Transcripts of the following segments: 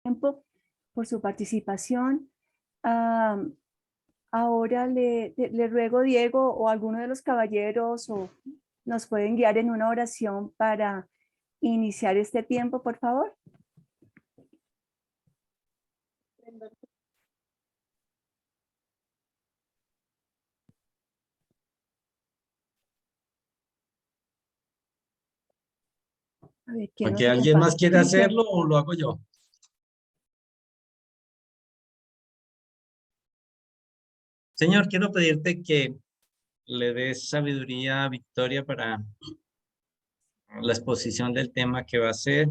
tiempo, por su participación. Ahora le ruego, Diego, o alguno de los caballeros, o nos pueden guiar en una oración para iniciar este tiempo, por favor. A ver, ¿quién nos ¿Alguien más quiere acompaña? hacerlo o lo hago yo? Señor, quiero pedirte que le des sabiduría a Victoria para la exposición del tema que va a ser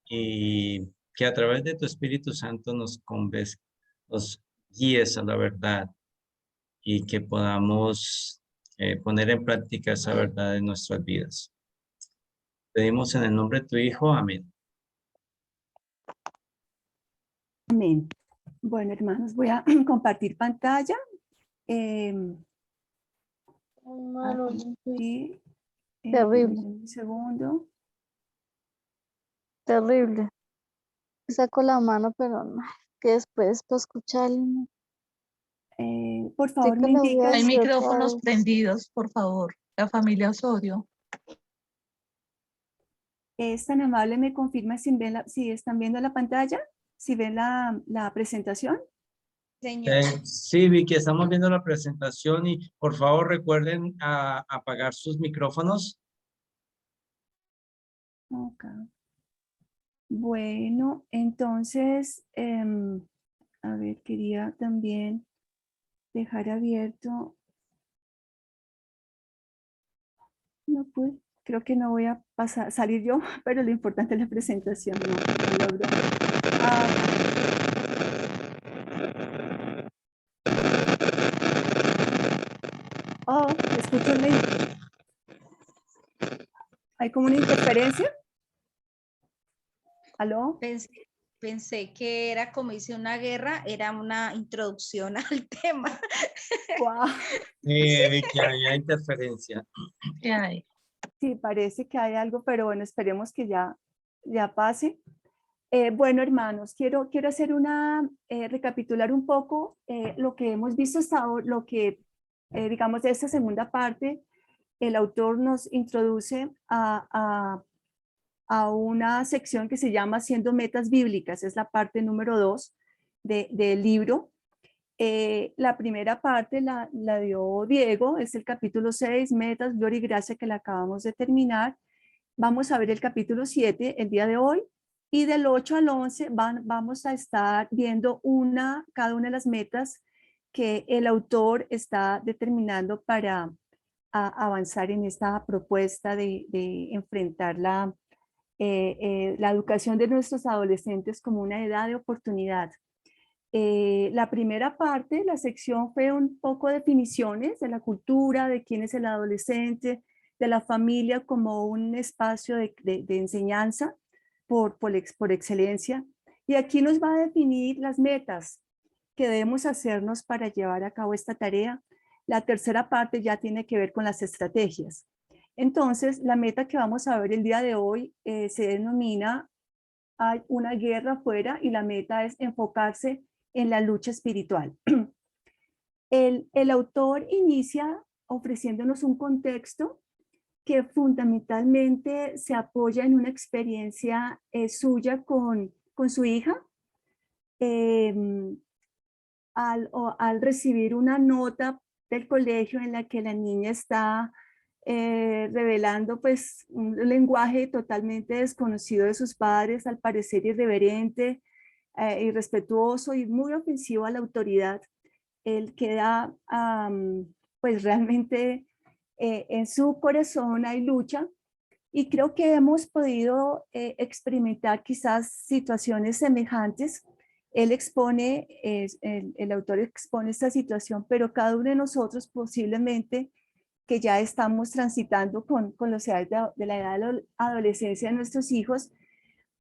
y que a través de tu Espíritu Santo nos guíes a la verdad y que podamos poner en práctica esa verdad en nuestras vidas. Pedimos en el nombre de tu Hijo. Amén. Amén. Bueno, hermanos, voy a compartir pantalla. Aquí, Terrible. un segundo. Terrible. Saco la mano, pero no, que después para escucharlo. Por Sí favor, que me lo voy a indican. Hay decir otra micrófonos vez. prendidos, por favor. La familia Osorio. ¿Es tan amable? ¿Me confirma si están viendo la pantalla? ¿Si ven la presentación? Señor. Sí, Vicky, estamos viendo la presentación y por favor recuerden apagar sus micrófonos. Ok. Bueno, entonces, a ver, quería también dejar abierto. No, pues, creo que no voy a salir yo, pero lo importante es la presentación. No logro. Escucho hay como una interferencia. ¿Aló? Pensé que era, como dice, una guerra, era una introducción al tema. Wow. Sí, Vicky, había interferencia. ¿Qué hay? Sí, parece que hay algo, pero bueno, esperemos que ya pase. Bueno, hermanos, quiero hacer recapitular un poco lo que hemos visto hasta ahora, lo que, digamos, de esta segunda parte, el autor nos introduce a una sección que se llama Haciendo Metas Bíblicas, es la parte número 2 del libro. La primera parte la dio Diego, es el capítulo 6, Metas, Gloria y Gracia, que la acabamos de terminar. Vamos a ver el capítulo 7 el día de hoy, y del 8 al 11 vamos a estar viendo cada una de las metas que el autor está determinando para avanzar en esta propuesta de enfrentar la educación de nuestros adolescentes como una edad de oportunidad. La primera parte, la sección, fue un poco definiciones de la cultura, de quién es el adolescente, de la familia como un espacio de enseñanza por excelencia. Y aquí nos va a definir las metas que debemos hacernos para llevar a cabo esta tarea. La tercera parte ya tiene que ver con las estrategias. Entonces, la meta que vamos a ver el día de hoy se denomina "Hay una guerra afuera", y la meta es enfocarse en la lucha espiritual. El autor inicia ofreciéndonos un contexto que fundamentalmente se apoya en una experiencia suya con su hija. Al recibir una nota del colegio en la que la niña está revelando pues un lenguaje totalmente desconocido de sus padres, al parecer irreverente, irrespetuoso y muy ofensivo a la autoridad, él queda pues realmente en su corazón hay lucha, y creo que hemos podido experimentar quizás situaciones semejantes. Él expone, el autor expone esta situación, pero cada uno de nosotros posiblemente, que ya estamos transitando con los edades de la edad de la adolescencia de nuestros hijos,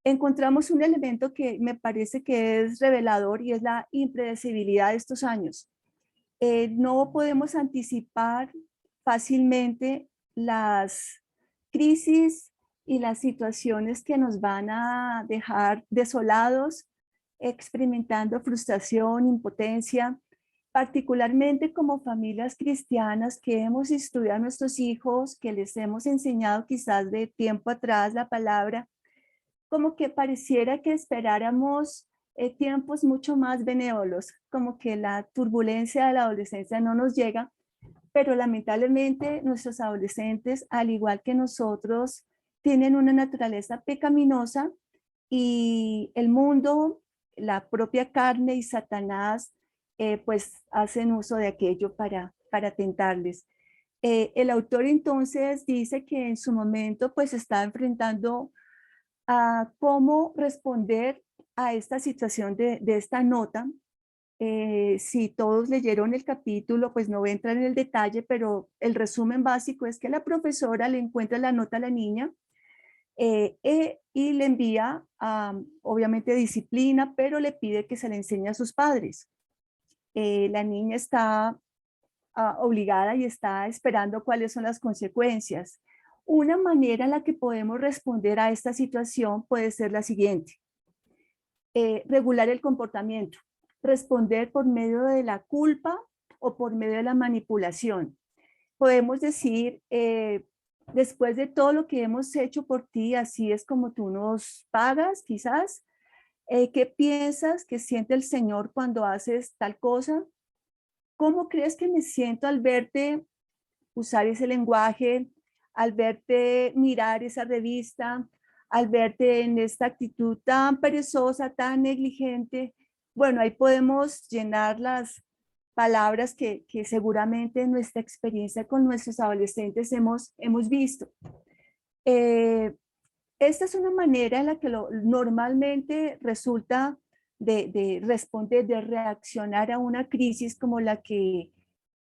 encontramos un elemento que me parece que es revelador, y es la impredecibilidad de estos años. No podemos anticipar fácilmente las crisis, y las situaciones que nos van a dejar desolados, experimentando frustración, impotencia, particularmente como familias cristianas que hemos estudiado a nuestros hijos, que les hemos enseñado quizás de tiempo atrás la palabra, como que pareciera que esperáramos tiempos mucho más benévolos, como que la turbulencia de la adolescencia no nos llega, pero lamentablemente nuestros adolescentes, al igual que nosotros, tienen una naturaleza pecaminosa y el mundo, la propia carne y Satanás, pues hacen uso de aquello para tentarles. El autor entonces dice que en su momento pues está enfrentando a cómo responder a esta situación de esta nota. Si todos leyeron el capítulo, pues no voy a entrar en el detalle, pero el resumen básico es que la profesora le encuentra la nota a la niña y le envía, obviamente, disciplina, pero le pide que se le enseñe a sus padres. La niña está obligada y está esperando cuáles son las consecuencias. Una manera en la que podemos responder a esta situación puede ser la siguiente. Regular el comportamiento. Responder por medio de la culpa o por medio de la manipulación. Podemos decir, después de todo lo que hemos hecho por ti, así es como tú nos pagas, quizás. ¿Qué piensas que siente el Señor cuando haces tal cosa? ¿Cómo crees que me siento al verte usar ese lenguaje, al verte mirar esa revista, al verte en esta actitud tan perezosa, tan negligente? Bueno, ahí podemos llenar las palabras que seguramente en nuestra experiencia con nuestros adolescentes hemos visto. Esta es una manera en la que normalmente resulta de responder, de reaccionar a una crisis como la que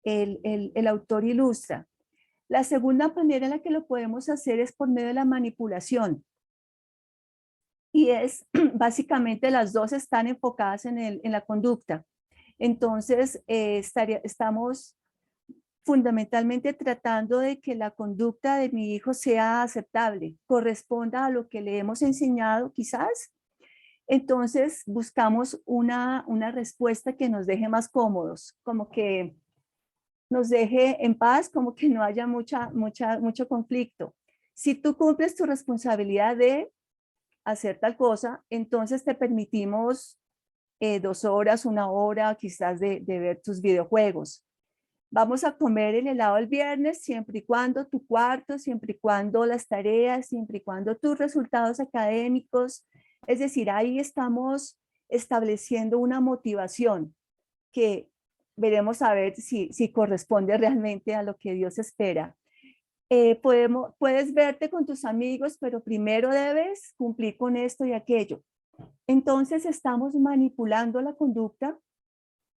el autor ilustra. La segunda manera en la que lo podemos hacer es por medio de la manipulación. Y es, básicamente, las dos están enfocadas en la conducta. Entonces, estamos fundamentalmente tratando de que la conducta de mi hijo sea aceptable, corresponda a lo que le hemos enseñado quizás. Entonces buscamos una respuesta que nos deje más cómodos, como que nos deje en paz, como que no haya mucho conflicto. Si tú cumples tu responsabilidad de hacer tal cosa, entonces te permitimos 2 horas, 1 hora quizás de ver tus videojuegos. Vamos a comer el helado el viernes siempre y cuando tu cuarto, siempre y cuando las tareas, siempre y cuando tus resultados académicos. Es decir, ahí estamos estableciendo una motivación que veremos a ver si corresponde realmente a lo que Dios espera. Puedes verte con tus amigos, pero primero debes cumplir con esto y aquello. Entonces estamos manipulando la conducta.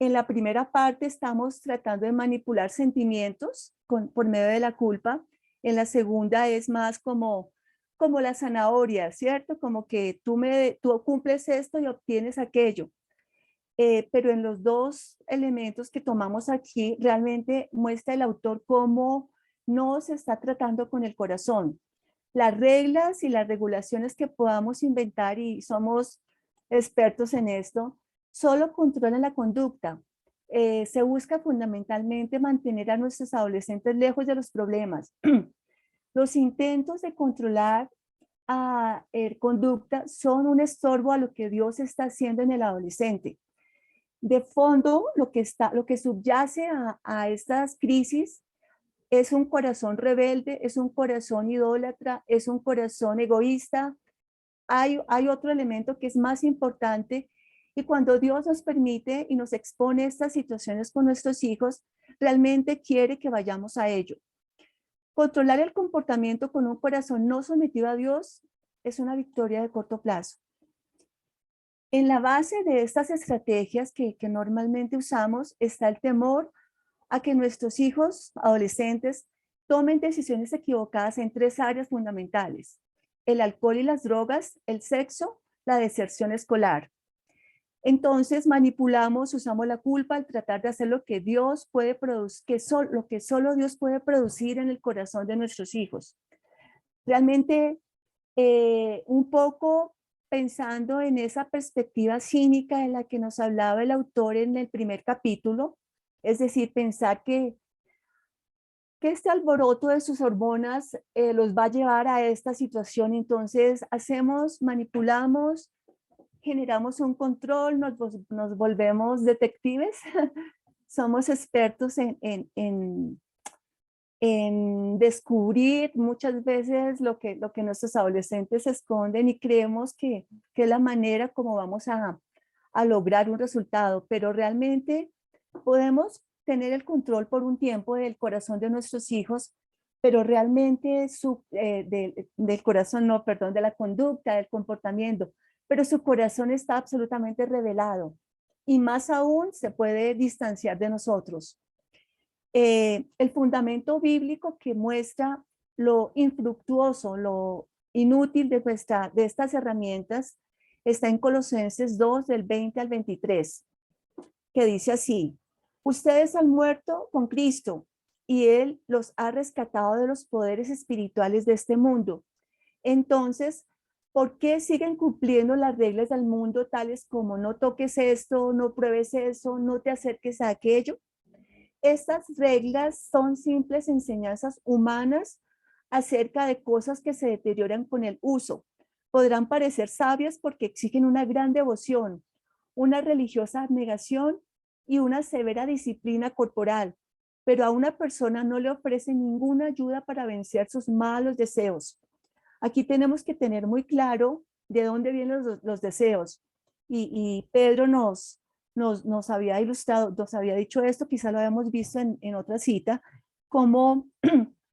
En la primera parte estamos tratando de manipular sentimientos por medio de la culpa. En la segunda es más como la zanahoria, ¿cierto? Como que tú cumples esto y obtienes aquello. Pero en los dos elementos que tomamos aquí, realmente muestra el autor cómo no se está tratando con el corazón. Las reglas y las regulaciones que podamos inventar, y somos expertos en esto, solo controlan la conducta. Se busca fundamentalmente mantener a nuestros adolescentes lejos de los problemas. Los intentos de controlar a conducta son un estorbo a lo que Dios está haciendo en el adolescente. De fondo, lo que subyace a estas crisis es un corazón rebelde, es un corazón idólatra, es un corazón egoísta. Hay otro elemento que es más importante, y cuando Dios nos permite y nos expone estas situaciones con nuestros hijos, realmente quiere que vayamos a ello. Controlar el comportamiento con un corazón no sometido a Dios es una victoria de corto plazo. En la base de estas estrategias que normalmente usamos está el temor a que nuestros hijos adolescentes tomen decisiones equivocadas en 3 áreas fundamentales: el alcohol y las drogas, el sexo, la deserción escolar. Entonces manipulamos, usamos la culpa al tratar de hacer lo que Dios puede producir, lo que solo Dios puede producir en el corazón de nuestros hijos. Realmente un poco pensando en esa perspectiva cínica en la que nos hablaba el autor en el primer capítulo, es decir, pensar que este alboroto de sus hormonas los va a llevar a esta situación. Entonces manipulamos, generamos un control, nos volvemos detectives, somos expertos en descubrir muchas veces lo que nuestros adolescentes esconden y creemos que es la manera como vamos a lograr un resultado, pero realmente podemos tener el control por un tiempo del corazón de nuestros hijos, pero realmente del corazón, no, perdón, de la conducta, del comportamiento, pero su corazón está absolutamente revelado y más aún se puede distanciar de nosotros. El fundamento bíblico que muestra lo infructuoso, lo inútil de estas herramientas está en Colosenses 2, del 20 al 23, que dice así: ustedes han muerto con Cristo y Él los ha rescatado de los poderes espirituales de este mundo. Entonces, ¿por qué siguen cumpliendo las reglas del mundo, tales como no toques esto, no pruebes eso, no te acerques a aquello? Estas reglas son simples enseñanzas humanas acerca de cosas que se deterioran con el uso. Podrán parecer sabias porque exigen una gran devoción, una religiosa abnegación y una severa disciplina corporal, pero a una persona no le ofrece ninguna ayuda para vencer sus malos deseos. Aquí tenemos que tener muy claro de dónde vienen los deseos. Y Pedro nos había ilustrado, nos había dicho esto, quizá lo habíamos visto en otra cita, como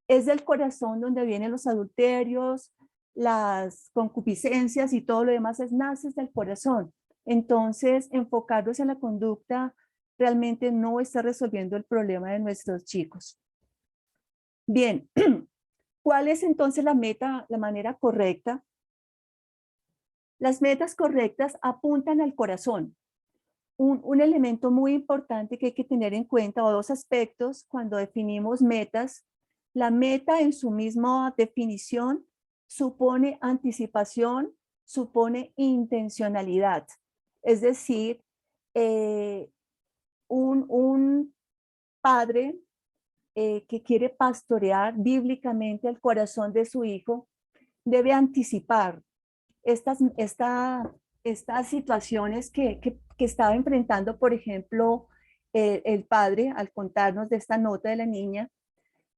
es del corazón donde vienen los adulterios, las concupiscencias y todo lo demás nace del corazón. Entonces, enfocarnos en la conducta realmente no está resolviendo el problema de nuestros chicos. Bien, ¿cuál es entonces la manera correcta? Las metas correctas apuntan al corazón. Un elemento muy importante que hay que tener en cuenta, o dos aspectos cuando definimos metas: la meta en su misma definición supone anticipación, supone intencionalidad. Es decir, un padre que quiere pastorear bíblicamente el corazón de su hijo debe anticipar estas situaciones que estaba enfrentando, por ejemplo, el padre al contarnos de esta nota de la niña.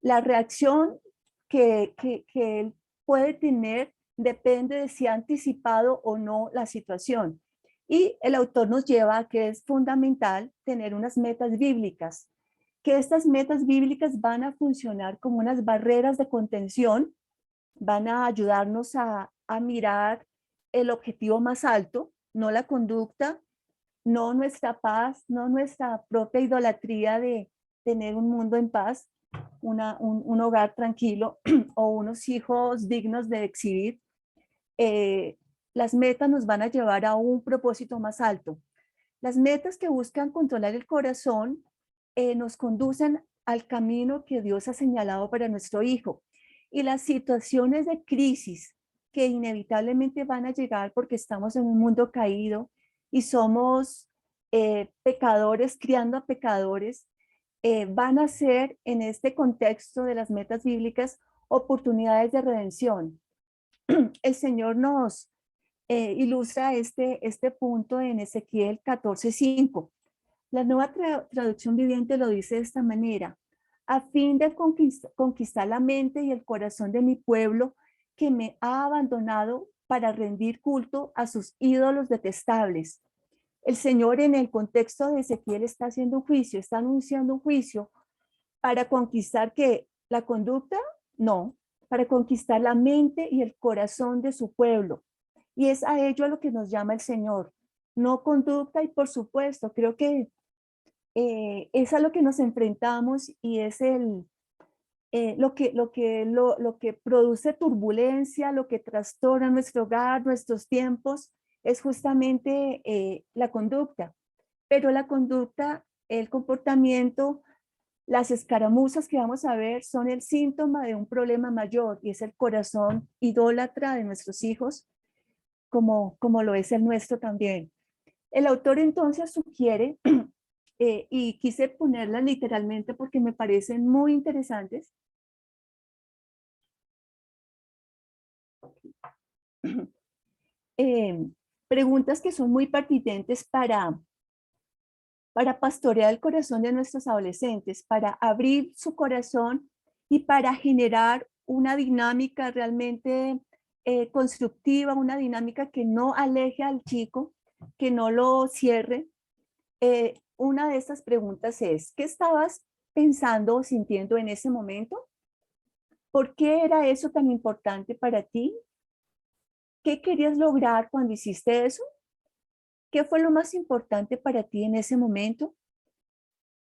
La reacción que él puede tener depende de si ha anticipado o no la situación. Y el autor nos lleva a que es fundamental tener unas metas bíblicas, que estas metas bíblicas van a funcionar como unas barreras de contención, van a ayudarnos a mirar el objetivo más alto, no la conducta, no nuestra paz, no nuestra propia idolatría de tener un mundo en paz, un hogar tranquilo o unos hijos dignos de exhibir. Las metas nos van a llevar a un propósito más alto. Las metas que buscan controlar el corazón nos conducen al camino que Dios ha señalado para nuestro hijo. Y las situaciones de crisis que inevitablemente van a llegar porque estamos en un mundo caído y somos pecadores criando a pecadores, van a ser en este contexto de las metas bíblicas oportunidades de redención. El Señor nos ilustra este punto en Ezequiel 14:5. La Nueva Traducción Viviente lo dice de esta manera: a fin de conquistar la mente y el corazón de mi pueblo que me ha abandonado para rendir culto a sus ídolos detestables. El Señor, en el contexto de Ezequiel, está haciendo un juicio, está anunciando un juicio para conquistar ¿qué? La conducta, no, para conquistar la mente y el corazón de su pueblo. Y es a ello a lo que nos llama el Señor, no conducta. Y por supuesto, creo que es a lo que nos enfrentamos y es lo que produce turbulencia, lo que trastorna nuestro hogar, nuestros tiempos, es justamente la conducta. Pero la conducta, el comportamiento, Las escaramuzas que vamos a ver son el síntoma de un problema mayor y es el corazón idólatra de nuestros hijos, como lo es el nuestro también. El autor entonces sugiere, y quise ponerlas literalmente porque me parecen muy interesantes, preguntas que son muy pertinentes para pastorear el corazón de nuestros adolescentes, para abrir su corazón y para generar una dinámica realmente constructiva, una dinámica que no aleje al chico, que no lo cierre. Una de estas preguntas es, ¿qué estabas pensando o sintiendo en ese momento? ¿Por qué era eso tan importante para ti? ¿Qué querías lograr cuando hiciste eso? ¿Qué fue lo más importante para ti en ese momento?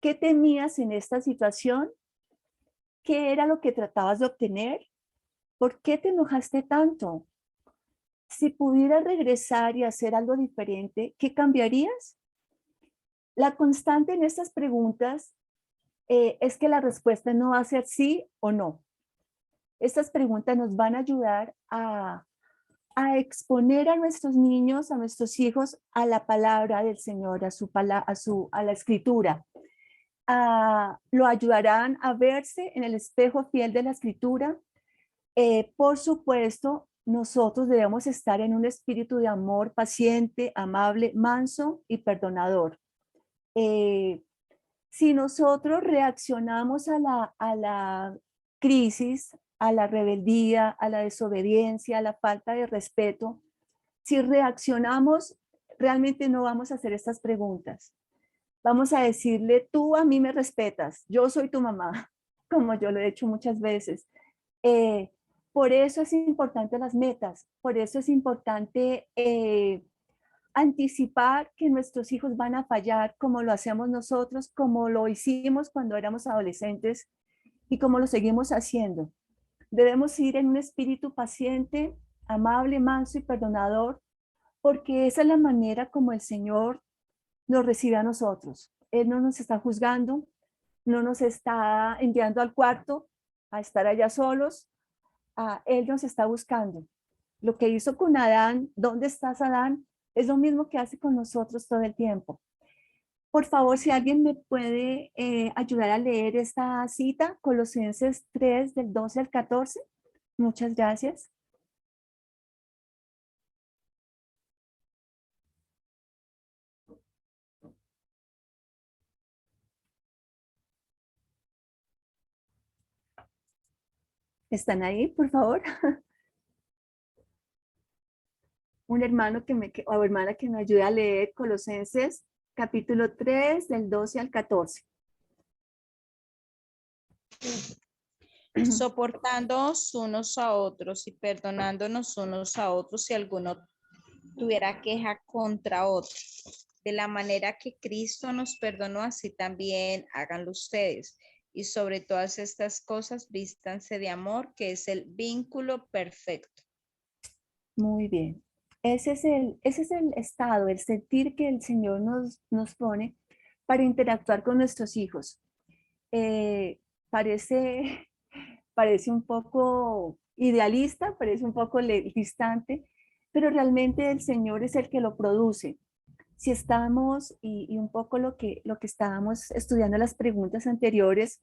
¿Qué temías en esta situación? ¿Qué era lo que tratabas de obtener? ¿Por qué te enojaste tanto? Si pudieras regresar y hacer algo diferente, ¿qué cambiarías? La constante en estas preguntas es que la respuesta no va a ser sí o no. Estas preguntas nos van a ayudar a exponer a nuestros niños, a nuestros hijos, a la palabra del Señor, a la escritura. Lo ayudarán a verse en el espejo fiel de la escritura. Por supuesto, nosotros debemos estar en un espíritu de amor paciente, amable, manso y perdonador. Si nosotros reaccionamos a la crisis, a la rebeldía, a la desobediencia, a la falta de respeto, si reaccionamos, realmente no vamos a hacer estas preguntas. Vamos a decirle, tú a mí me respetas, yo soy tu mamá, como yo lo he hecho muchas veces. Por eso es importante las metas, por eso es importante anticipar que nuestros hijos van a fallar como lo hacemos nosotros, como lo hicimos cuando éramos adolescentes y como lo seguimos haciendo. Debemos ir en un espíritu paciente, amable, manso y perdonador, porque esa es la manera como el Señor nos recibe a nosotros. Él no nos está juzgando, no nos está enviando al cuarto a estar allá solos. Él nos está buscando. Lo que hizo con Adán, ¿dónde estás, Adán? Es lo mismo que hace con nosotros todo el tiempo. Por favor, si alguien me puede ayudar a leer esta cita, Colosenses 3, del 12 al 14. Muchas gracias. ¿Están ahí, por favor? Un hermano o hermana que me ayude a leer Colosenses capítulo 3, del 12 al 14. Soportándonos unos a otros y perdonándonos unos a otros si alguno tuviera queja contra otro. De la manera que Cristo nos perdonó, así también háganlo ustedes. Y sobre todas estas cosas, vístanse de amor, que es el vínculo perfecto. Muy bien. Ese es el estado, el sentir que el Señor nos pone para interactuar con nuestros hijos. Parece un poco idealista, parece un poco distante, pero realmente el Señor es el que lo produce. Si estamos, y un poco lo que estábamos estudiando en las preguntas anteriores,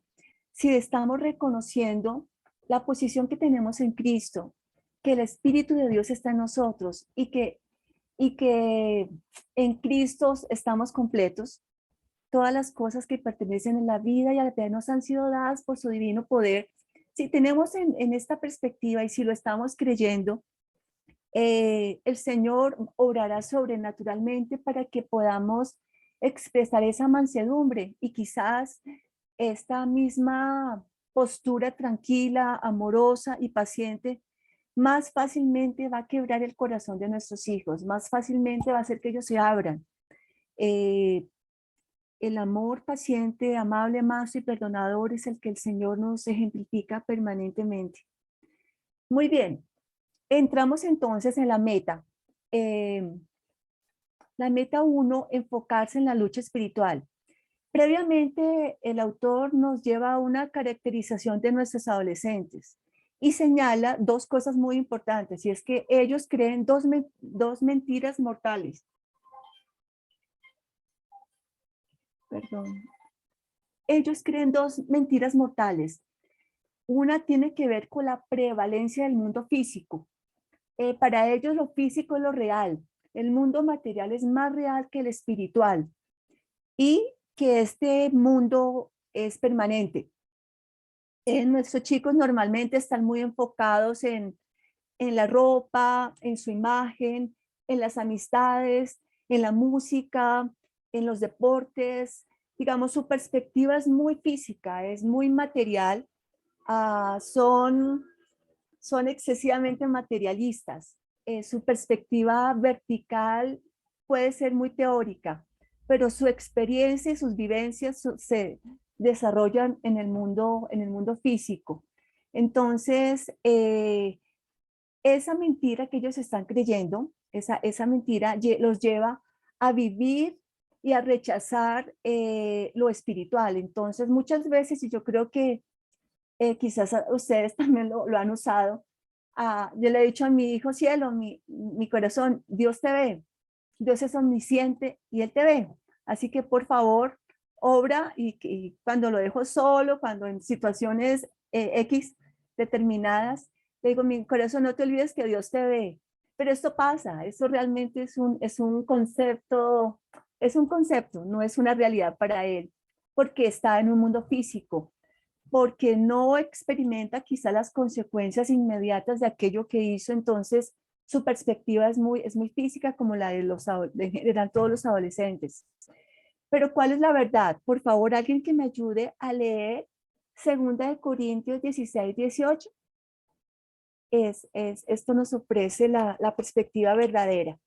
si estamos reconociendo la posición que tenemos en Cristo, que el Espíritu de Dios está en nosotros y que en Cristo estamos completos, todas las cosas que pertenecen a la vida y a la vida nos han sido dadas por su divino poder. Si tenemos en esta perspectiva y si lo estamos creyendo, el Señor obrará sobrenaturalmente para que podamos expresar esa mansedumbre y quizás esta misma postura tranquila, amorosa y paciente más fácilmente va a quebrar el corazón de nuestros hijos, más fácilmente va a hacer que ellos se abran. El amor paciente, amable, manso y perdonador es el que el Señor nos ejemplifica permanentemente. Muy bien, entramos entonces en la meta. La meta 1, enfocarse en la lucha espiritual. Previamente, el autor nos lleva a una caracterización de nuestros adolescentes y señala dos cosas muy importantes, y es que ellos creen dos mentiras mortales. Perdón. Ellos creen dos mentiras mortales. Una tiene que ver con la prevalencia del mundo físico. Para ellos lo físico es lo real. El mundo material es más real que el espiritual. Y que este mundo es permanente. Nuestros chicos normalmente están muy enfocados en la ropa, en su imagen, en las amistades, en la música, en los deportes. Digamos, su perspectiva es muy física, es muy material. Son excesivamente materialistas. Su perspectiva vertical puede ser muy teórica, pero su experiencia y sus vivencias se desarrollan en el mundo físico. Entonces, esa mentira que ellos están creyendo, esa mentira los lleva a vivir y a rechazar lo espiritual. Entonces, muchas veces, y yo creo que quizás ustedes también lo han usado, yo le he dicho a mi hijo, cielo, mi corazón, Dios te ve, Dios es omnisciente y Él te ve. Así que por favor, obra y cuando lo dejo solo, cuando en situaciones X determinadas, le digo, mi corazón, no te olvides que Dios te ve. Pero esto pasa, esto realmente es un concepto, no es una realidad para él, porque está en un mundo físico, porque no experimenta quizá las consecuencias inmediatas de aquello que hizo. Entonces su perspectiva es muy física, como la de general todos los adolescentes. Pero ¿cuál es la verdad? Por favor, alguien que me ayude a leer 2 Corintios 16, 18. Esto nos ofrece la perspectiva verdadera.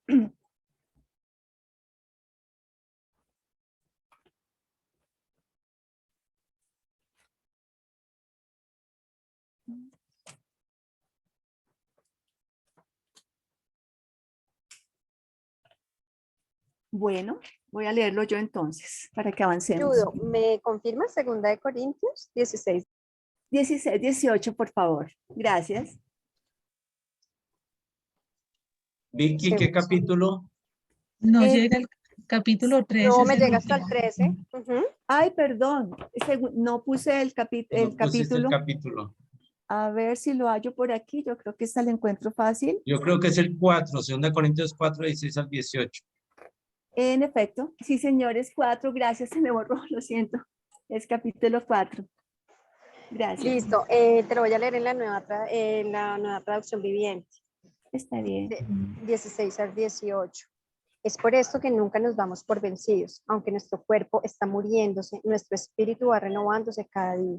Bueno, voy a leerlo yo entonces, para que avancemos. Judo, ¿me confirma 2 Corintios 16? 16, 18, por favor. Gracias. Vicky, ¿qué capítulo? No Eh, llega el capítulo 13. No, es me el llega hasta el último. 13. Ujú. Ay, perdón, no puse el No pusiste el capítulo. capítulo. A ver si lo hallo por aquí. Yo creo que esta la encuentro fácil. Yo creo que es el 4, 2 Corintios 4, 16 al 18. En efecto, sí, señores, 4, gracias, se me borró, lo siento. Es capítulo 4. Gracias. Listo, te lo voy a leer en la nueva traducción viviente, Está bien. de 16 al 18. Es por esto que nunca nos damos por vencidos. Aunque nuestro cuerpo está muriéndose, nuestro espíritu va renovándose cada día.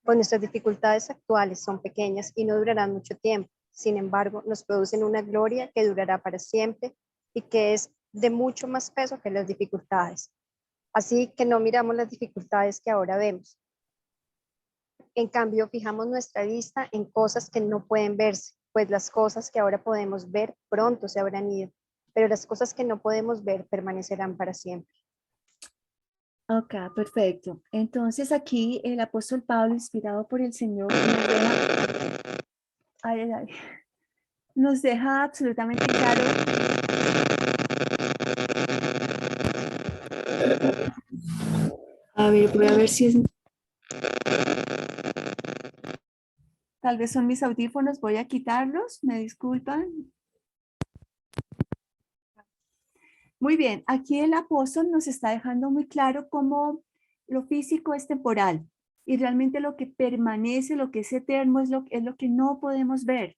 Pues nuestras dificultades actuales son pequeñas y no durarán mucho tiempo. Sin embargo, nos producen una gloria que durará para siempre y que es de mucho más peso que las dificultades. Así que no miramos las dificultades que ahora vemos. En cambio, fijamos nuestra vista en cosas que no pueden verse, pues las cosas que ahora podemos ver pronto se habrán ido, pero las cosas que no podemos ver permanecerán para siempre. Ok, perfecto. Entonces aquí el apóstol Pablo, inspirado por el Señor, nos deja absolutamente claro. A ver, voy a ver si es... Tal vez son mis audífonos, voy a quitarlos, me disculpan. Muy bien, aquí el apóstol nos está dejando muy claro cómo lo físico es temporal y realmente lo que permanece, lo que es eterno es lo que no podemos ver.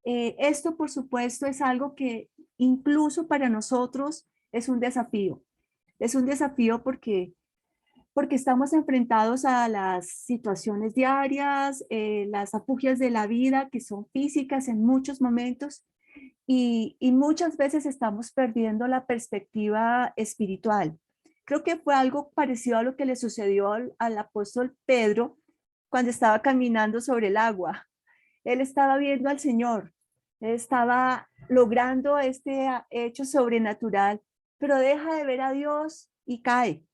Esto, por supuesto, es algo que incluso para nosotros es un desafío. Es un desafío porque estamos enfrentados a las situaciones diarias, las afugias de la vida que son físicas en muchos momentos y muchas veces estamos perdiendo la perspectiva espiritual. Creo que fue algo parecido a lo que le sucedió al apóstol Pedro cuando estaba caminando sobre el agua. Él estaba viendo al Señor, él estaba logrando este hecho sobrenatural, pero deja de ver a Dios y cae.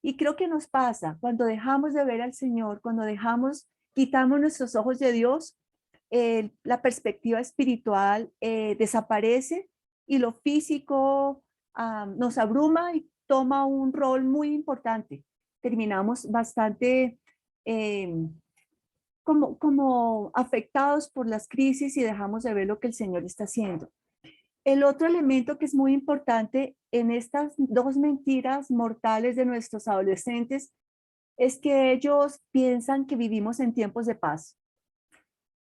Y creo que nos pasa cuando dejamos de ver al Señor, cuando quitamos nuestros ojos de Dios, la perspectiva espiritual desaparece y lo físico nos abruma y toma un rol muy importante. Terminamos bastante como afectados por las crisis y dejamos de ver lo que el Señor está haciendo. El otro elemento que es muy importante en estas dos mentiras mortales de nuestros adolescentes es que ellos piensan que vivimos en tiempos de paz.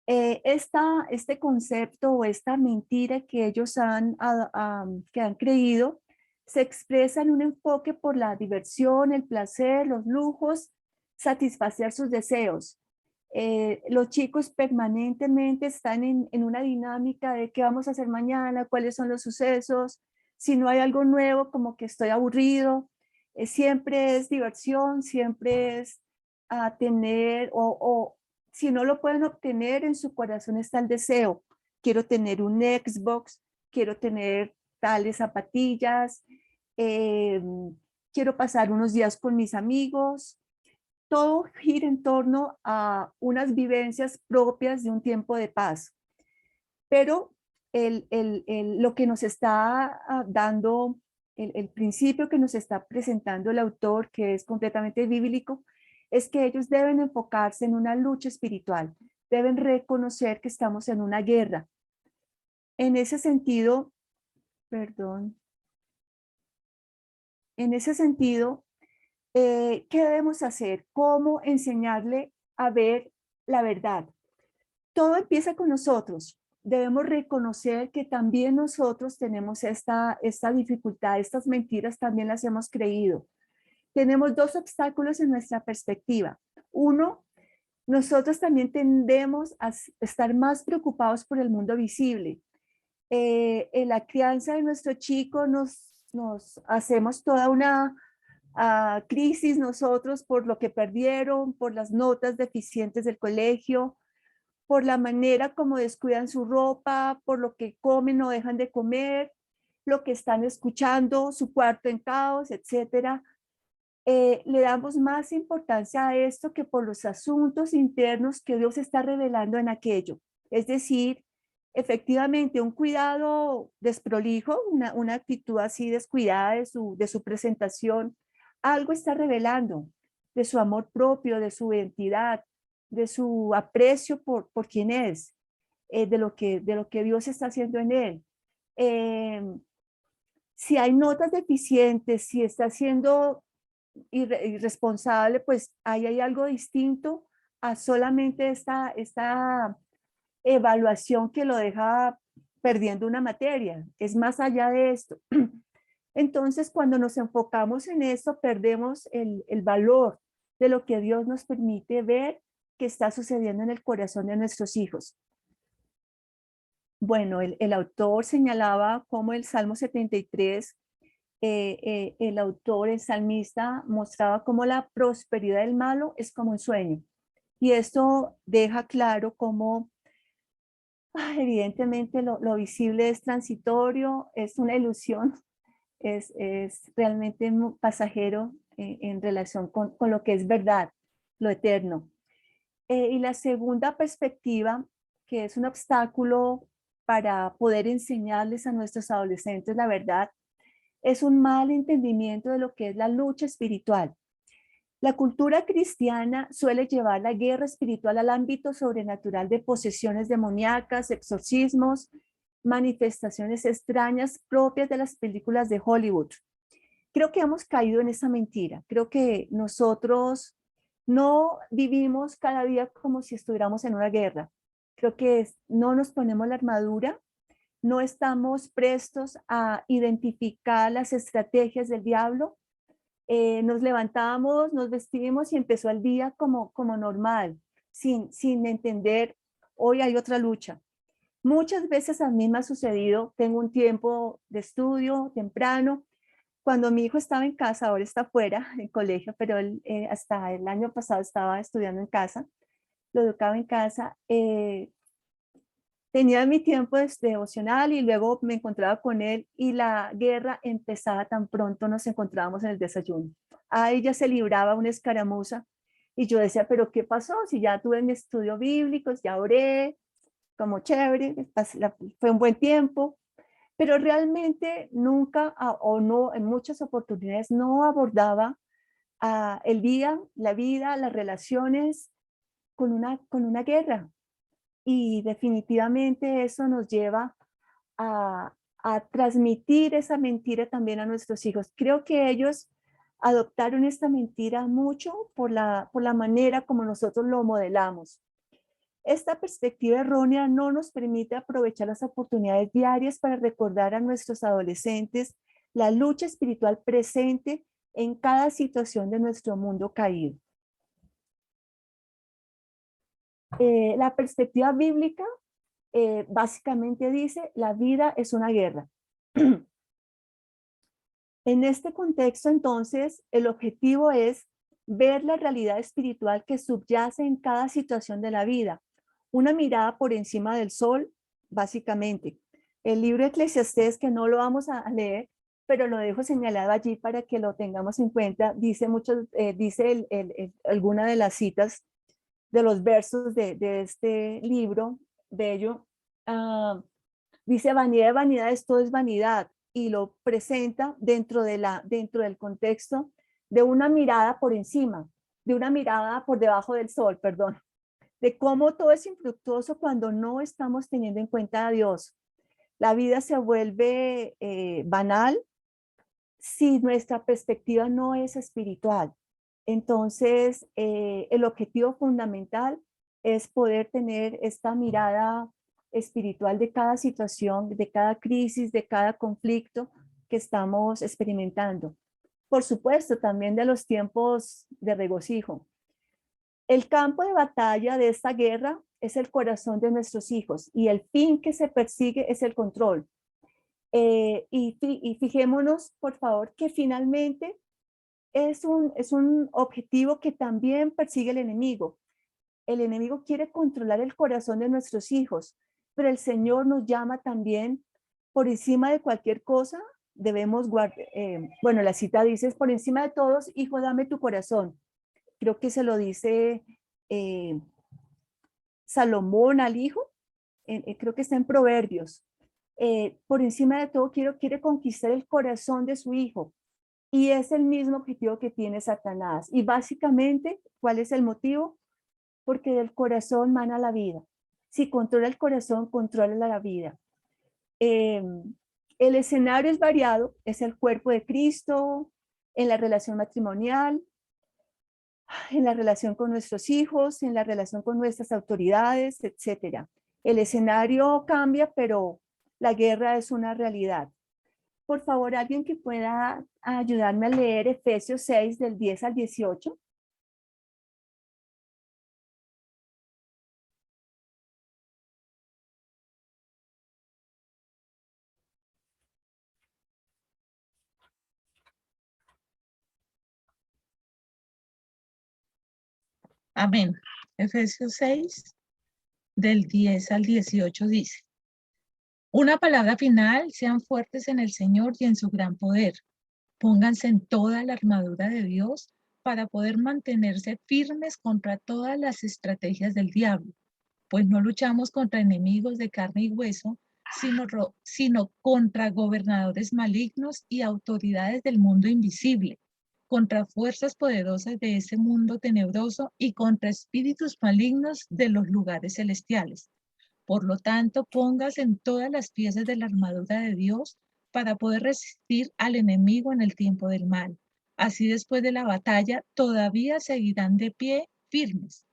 Este concepto o esta mentira que ellos que han creído se expresa en un enfoque por la diversión, el placer, los lujos, satisfacer sus deseos. Los chicos permanentemente están en una dinámica de qué vamos a hacer mañana, cuáles son los sucesos, si no hay algo nuevo, como que estoy aburrido. Siempre es diversión, siempre es tener o si no lo pueden obtener, en su corazón está el deseo. Quiero tener un Xbox, quiero tener tales zapatillas, quiero pasar unos días con mis amigos. Todo gira en torno a unas vivencias propias de un tiempo de paz. Pero lo que nos está dando, el principio que nos está presentando el autor, que es completamente bíblico, es que ellos deben enfocarse en una lucha espiritual, deben reconocer que estamos en una guerra. En ese sentido, ¿qué debemos hacer? ¿Cómo enseñarle a ver la verdad? Todo empieza con nosotros. Debemos reconocer que también nosotros tenemos esta dificultad, estas mentiras también las hemos creído. Tenemos dos obstáculos en nuestra perspectiva. Uno, nosotros también tendemos a estar más preocupados por el mundo visible. En la crianza de nuestro chico nos hacemos toda una crisis nosotros por lo que perdieron, por las notas deficientes del colegio, por la manera como descuidan su ropa, por lo que comen o dejan de comer, lo que están escuchando, su cuarto en caos, etcétera. Le damos más importancia a esto que por los asuntos internos que Dios está revelando en aquello. Es decir, efectivamente, un cuidado desprolijo, una actitud así descuidada de su presentación, algo está revelando de su amor propio, de su identidad, de su aprecio por quién es, de lo que Dios está haciendo en él. Si hay notas deficientes, si está siendo irresponsable, pues ahí hay algo distinto a solamente esta evaluación que lo deja perdiendo una materia. Es más allá de esto. Entonces, cuando nos enfocamos en eso, perdemos el valor de lo que Dios nos permite ver que está sucediendo en el corazón de nuestros hijos. Bueno, el autor señalaba cómo el Salmo 73, el autor, el salmista, mostraba cómo la prosperidad del malo es como un sueño. Y esto deja claro cómo evidentemente lo visible es transitorio, es una ilusión, es realmente pasajero en relación con lo que es verdad, lo eterno. Y la segunda perspectiva, que es un obstáculo para poder enseñarles a nuestros adolescentes la verdad, es un mal entendimiento de lo que es la lucha espiritual. La cultura cristiana suele llevar la guerra espiritual al ámbito sobrenatural de posesiones demoníacas, exorcismos, manifestaciones extrañas propias de las películas de Hollywood. Creo que hemos caído en esa mentira. Creo que nosotros no vivimos cada día como si estuviéramos en una guerra. Creo que no nos ponemos la armadura, no estamos prestos a identificar las estrategias del diablo. Nos levantamos, nos vestimos y empezó el día como normal, sin entender, hoy hay otra lucha. Muchas veces a mí me ha sucedido, tengo un tiempo de estudio temprano, cuando mi hijo estaba en casa, ahora está fuera en colegio, pero él hasta el año pasado estaba estudiando en casa, lo educaba en casa. tenía mi tiempo devocional y luego me encontraba con él y la guerra empezaba tan pronto nos encontrábamos en el desayuno. Ahí ya se libraba una escaramuza y yo decía, pero ¿qué pasó? Si ya tuve mi estudio bíblico, ya oré, como chévere, fue un buen tiempo, pero realmente nunca o no, en muchas oportunidades no abordaba el día, la vida, las relaciones con una guerra. Y definitivamente eso nos lleva a transmitir esa mentira también a nuestros hijos. Creo que ellos adoptaron esta mentira mucho por la manera como nosotros lo modelamos. Esta perspectiva errónea no nos permite aprovechar las oportunidades diarias para recordar a nuestros adolescentes la lucha espiritual presente en cada situación de nuestro mundo caído. La perspectiva bíblica básicamente dice, la vida es una guerra. En este contexto, entonces, el objetivo es ver la realidad espiritual que subyace en cada situación de la vida. Una mirada por encima del sol, básicamente. El libro de Eclesiastés, que no lo vamos a leer, pero lo dejo señalado allí para que lo tengamos en cuenta, dice alguna de las citas de los versos de este libro bello. Dice, vanidad de vanidades, todo es vanidad, y lo presenta dentro del contexto de una mirada por encima, de una mirada por debajo del sol, perdón, de cómo todo es infructuoso cuando no estamos teniendo en cuenta a Dios. La vida se vuelve banal si nuestra perspectiva no es espiritual. Entonces, el objetivo fundamental es poder tener esta mirada espiritual de cada situación, de cada crisis, de cada conflicto que estamos experimentando. Por supuesto, también de los tiempos de regocijo. El campo de batalla de esta guerra es el corazón de nuestros hijos y el fin que se persigue es el control. Y fijémonos, por favor, que finalmente es un objetivo que también persigue el enemigo. El enemigo quiere controlar el corazón de nuestros hijos, pero el Señor nos llama también, por encima de cualquier cosa, debemos guardar, bueno, la cita dice, por encima de todos, hijo, dame tu corazón. Creo que se lo dice Salomón al hijo, creo que está en Proverbios. Por encima de todo quiere conquistar el corazón de su hijo. Y es el mismo objetivo que tiene Satanás. Y básicamente, ¿cuál es el motivo? Porque del corazón mana la vida. Si controla el corazón, controla la vida. El escenario es variado, es el cuerpo de Cristo, en la relación matrimonial, en la relación con nuestros hijos, en la relación con nuestras autoridades, etc. El escenario cambia, pero la guerra es una realidad. Por favor, alguien que pueda ayudarme a leer Efesios 6 del 10 al 18. Amén. Efesios 6, del 10 al 18 dice, una palabra final, sean fuertes en el Señor y en su gran poder. Pónganse en toda la armadura de Dios para poder mantenerse firmes contra todas las estrategias del diablo, pues no luchamos contra enemigos de carne y hueso, sino contra gobernadores malignos y autoridades del mundo invisible, contra fuerzas poderosas de ese mundo tenebroso y contra espíritus malignos de los lugares celestiales. Por lo tanto, póngase en todas las piezas de la armadura de Dios para poder resistir al enemigo en el tiempo del mal. Así después de la batalla, todavía seguirán de pie firmes.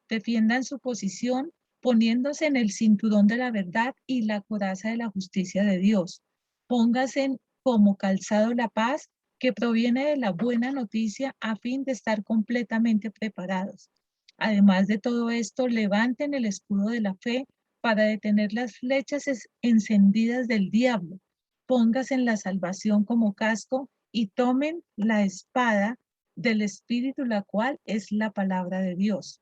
Defiendan su posición poniéndose en el cinturón de la verdad y la coraza de la justicia de Dios. Póngase como calzado la paz que proviene de la buena noticia a fin de estar completamente preparados. Además de todo esto, levanten el escudo de la fe para detener las flechas encendidas del diablo. Póngase en la salvación como casco y tomen la espada del Espíritu, la cual es la palabra de Dios.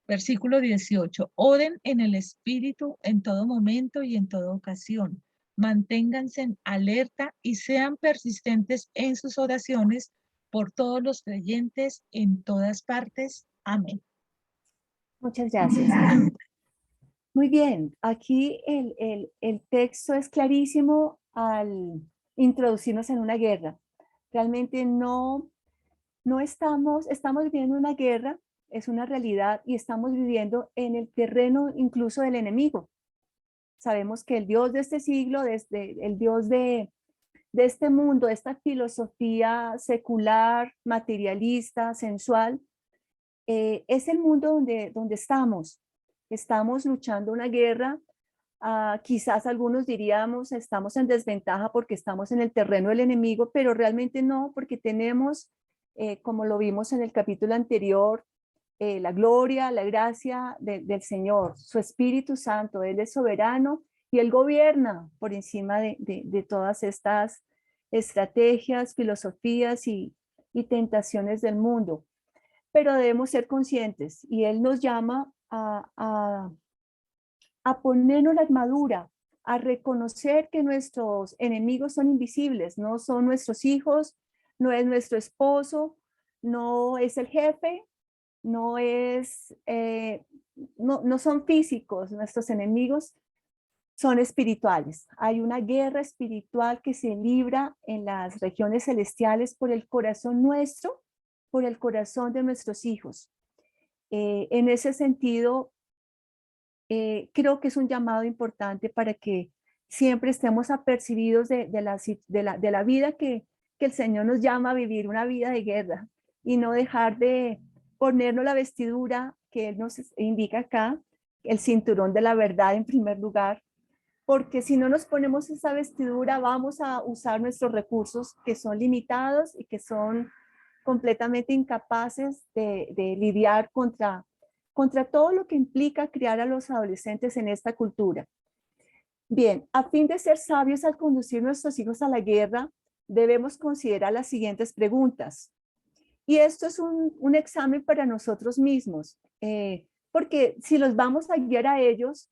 Versículo 18. Oren en el Espíritu en todo momento y en toda ocasión. Manténganse en alerta y sean persistentes en sus oraciones por todos los creyentes en todas partes. Amén. Muchas gracias. Muy bien, aquí el texto es clarísimo al introducirnos en una guerra. Realmente no estamos viviendo una guerra, es una realidad y estamos viviendo en el terreno incluso del enemigo. Sabemos que el Dios de este siglo, el Dios de este mundo, de esta filosofía secular, materialista, sensual, es el mundo donde estamos. Estamos luchando una guerra. Quizás algunos diríamos estamos en desventaja porque estamos en el terreno del enemigo, pero realmente no, porque tenemos, como lo vimos en el capítulo anterior, la gloria, la gracia del Señor, su Espíritu Santo. Él es soberano y Él gobierna por encima de todas estas estrategias, filosofías y tentaciones del mundo. Pero debemos ser conscientes y Él nos llama a ponernos la armadura, a reconocer que nuestros enemigos son invisibles, no son nuestros hijos, no es nuestro esposo, no es el jefe, no son físicos, nuestros enemigos son espirituales. Hay una guerra espiritual que se libra en las regiones celestiales por el corazón nuestro, por el corazón de nuestros hijos. En ese sentido, creo que es un llamado importante para que siempre estemos apercibidos de la vida que el Señor nos llama a vivir, una vida de guerra, y no dejar de ponernos la vestidura que Él nos indica acá, el cinturón de la verdad en primer lugar, porque si no nos ponemos esa vestidura vamos a usar nuestros recursos que son limitados y que son completamente incapaces de lidiar contra todo lo que implica criar a los adolescentes en esta cultura. Bien, a fin de ser sabios al conducir nuestros hijos a la guerra, debemos considerar las siguientes preguntas. Y esto es un examen para nosotros mismos, porque si los vamos a guiar a ellos,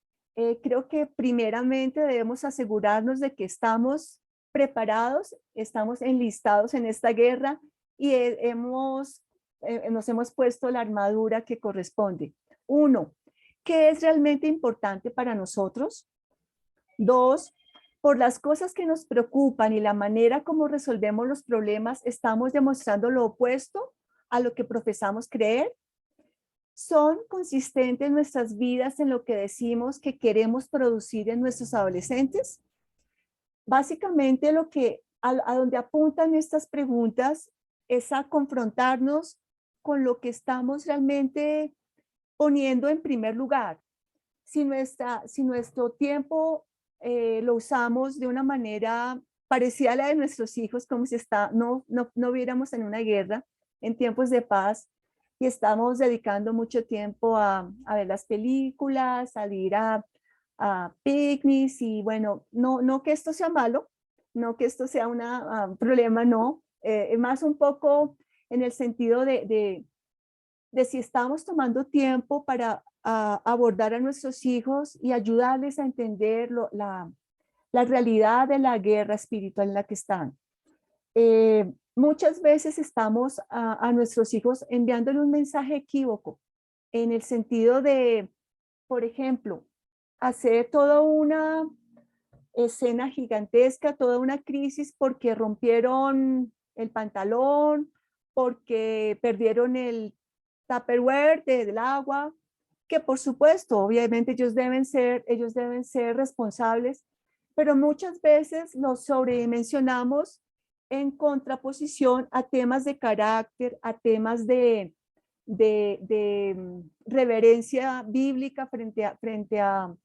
creo que primeramente debemos asegurarnos de que estamos preparados, estamos enlistados en esta guerra y nos hemos puesto la armadura que corresponde. 1, ¿qué es realmente importante para nosotros? 2, por las cosas que nos preocupan y la manera como resolvemos los problemas, ¿estamos demostrando lo opuesto a lo que profesamos creer? ¿Son consistentes nuestras vidas en lo que decimos que queremos producir en nuestros adolescentes? Básicamente a donde apuntan estas preguntas es a confrontarnos con lo que estamos realmente poniendo en primer lugar. Si nuestro tiempo lo usamos de una manera parecida a la de nuestros hijos, como si no viéramos en una guerra, en tiempos de paz, y estamos dedicando mucho tiempo a ver las películas, a ir a picnics, y bueno, no que esto sea malo, no que esto sea un problema, no, más un poco en el sentido de si estamos tomando tiempo para abordar a nuestros hijos y ayudarles a entender la realidad de la guerra espiritual en la que están. Muchas veces estamos a nuestros hijos enviándole un mensaje equívoco en el sentido de, por ejemplo, hacer toda una escena gigantesca, toda una crisis porque rompieron el pantalón, porque perdieron el Tupperware del agua, que por supuesto, obviamente ellos deben ser responsables, pero muchas veces los sobredimensionamos en contraposición a temas de carácter, a temas de reverencia bíblica frente al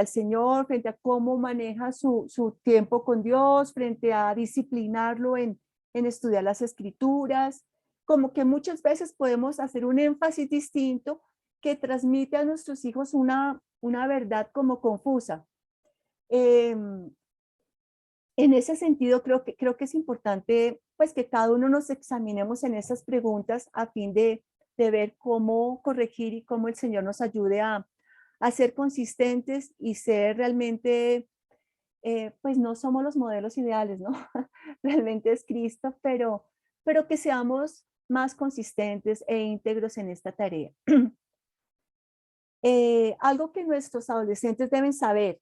Señor, frente a cómo maneja su tiempo con Dios, frente a disciplinarlo en estudiar las escrituras. Como que muchas veces podemos hacer un énfasis distinto que transmite a nuestros hijos una verdad como confusa. En ese sentido, creo que es importante pues que cada uno nos examinemos en esas preguntas a fin de de ver cómo corregir y cómo el Señor nos ayude a ser consistentes y ser realmente, pues no somos los modelos ideales, ¿no? Realmente es Cristo, pero que seamos más consistentes e íntegros en esta tarea. Algo que nuestros adolescentes deben saber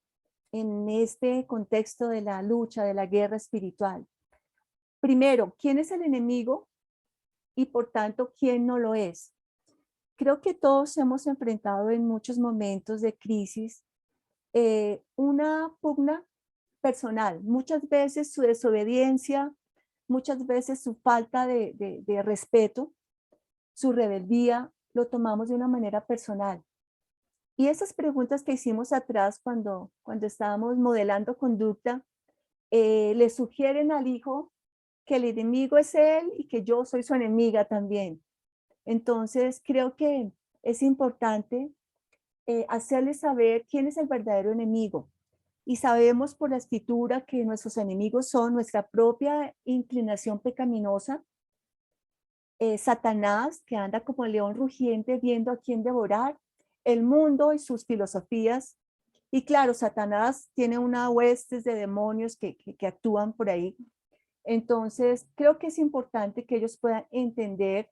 en este contexto de la lucha, de la guerra espiritual. Primero, ¿quién es el enemigo? Y por tanto, ¿quién no lo es? Creo que todos hemos enfrentado en muchos momentos de crisis una pugna personal, muchas veces su desobediencia, muchas veces su falta de respeto, su rebeldía, lo tomamos de una manera personal. Y esas preguntas que hicimos atrás cuando estábamos modelando conducta, le sugieren al hijo que el enemigo es él y que yo soy su enemiga también. Entonces, creo que es importante hacerle saber quién es el verdadero enemigo. Y sabemos por la escritura que nuestros enemigos son nuestra propia inclinación pecaminosa, Satanás, que anda como el león rugiente viendo a quién devorar, el mundo y sus filosofías. Y claro, Satanás tiene una huestes de demonios que actúan por ahí. Entonces, creo que es importante que ellos puedan entender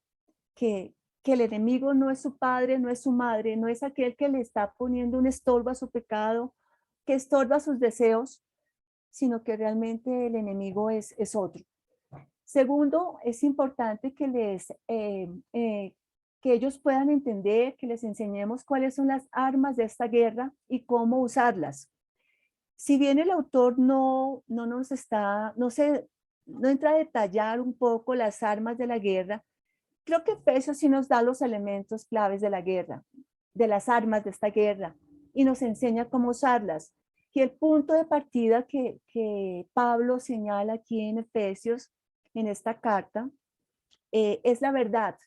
que el enemigo no es su padre, no es su madre, no es aquel que le está poniendo un estorbo a su pecado, que estorba sus deseos, sino que realmente el enemigo es otro. Segundo, es importante que que ellos puedan entender, que les enseñemos cuáles son las armas de esta guerra y cómo usarlas. Si bien el autor no entra a detallar un poco las armas de la guerra, creo que Efesios sí nos da los elementos claves de la guerra, de las armas de esta guerra, y nos enseña cómo usarlas. Y el punto de partida que Pablo señala aquí en Efesios, en esta carta, es la verdad.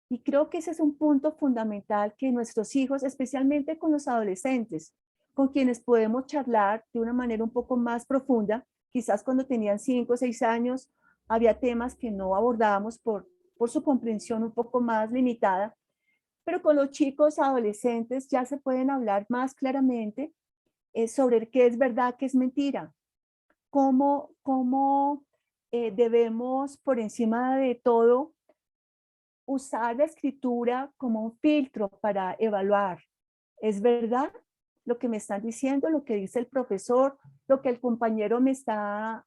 Y creo que ese es un punto fundamental que nuestros hijos, especialmente con los adolescentes, con quienes podemos charlar de una manera un poco más profunda, quizás cuando tenían 5 o 6 años, había temas que no abordábamos por su comprensión un poco más limitada, pero con los chicos adolescentes ya se pueden hablar más claramente sobre qué es verdad, qué es mentira, cómo debemos por encima de todo usar la escritura como un filtro para evaluar. ¿Es verdad lo que me están diciendo, lo que dice el profesor, lo que el compañero me está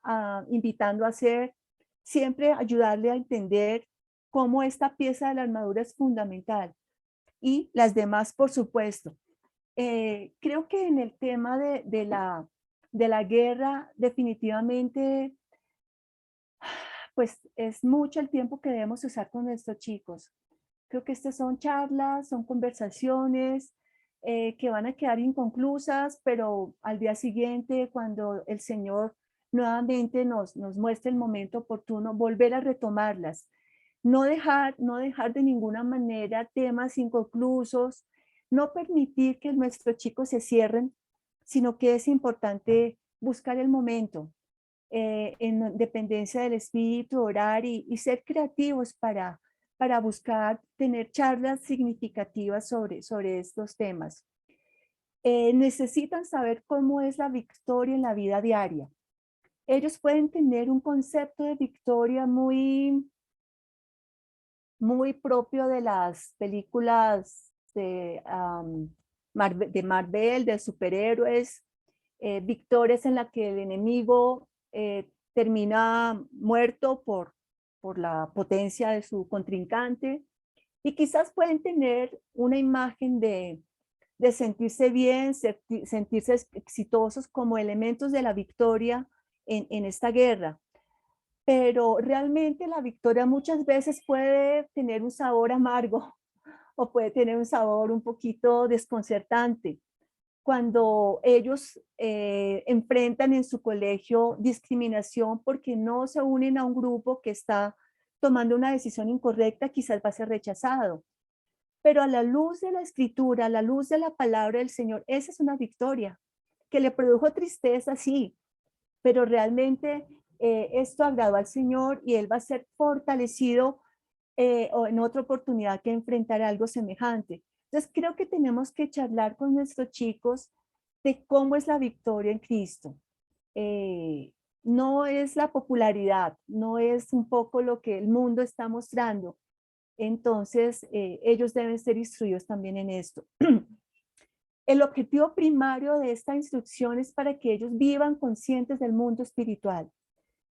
invitando a hacer? Siempre ayudarle a entender cómo esta pieza de la armadura es fundamental. Y las demás, por supuesto. Creo que en el tema de la guerra, definitivamente, pues es mucho el tiempo que debemos usar con nuestros chicos. Creo que estas son charlas, son conversaciones que van a quedar inconclusas, pero al día siguiente, cuando el Señor nuevamente nos muestre el momento oportuno, volver a retomarlas. No dejar de ninguna manera temas inconclusos, no permitir que nuestros chicos se cierren, sino que es importante buscar el momento en dependencia del espíritu, orar y ser creativos para buscar tener charlas significativas sobre estos temas. Necesitan saber cómo es la victoria en la vida diaria. Ellos pueden tener un concepto de victoria muy propio de las películas de Marvel, de superhéroes, victorias en las que el enemigo termina muerto por la potencia de su contrincante, y quizás pueden tener una imagen de sentirse bien, sentirse exitosos como elementos de la victoria en esta guerra. Pero realmente la victoria muchas veces puede tener un sabor amargo o puede tener un sabor un poquito desconcertante. Cuando ellos enfrentan en su colegio discriminación porque no se unen a un grupo que está tomando una decisión incorrecta, quizás va a ser rechazado. Pero a la luz de la escritura, a la luz de la palabra del Señor, esa es una victoria que le produjo tristeza, sí, pero realmente esto agradó al Señor y él va a ser fortalecido o en otra oportunidad que enfrentar algo semejante. Entonces creo que tenemos que charlar con nuestros chicos de cómo es la victoria en Cristo. No es la popularidad, no es un poco lo que el mundo está mostrando. Entonces ellos deben ser instruidos también en esto. El objetivo primario de esta instrucción es para que ellos vivan conscientes del mundo espiritual.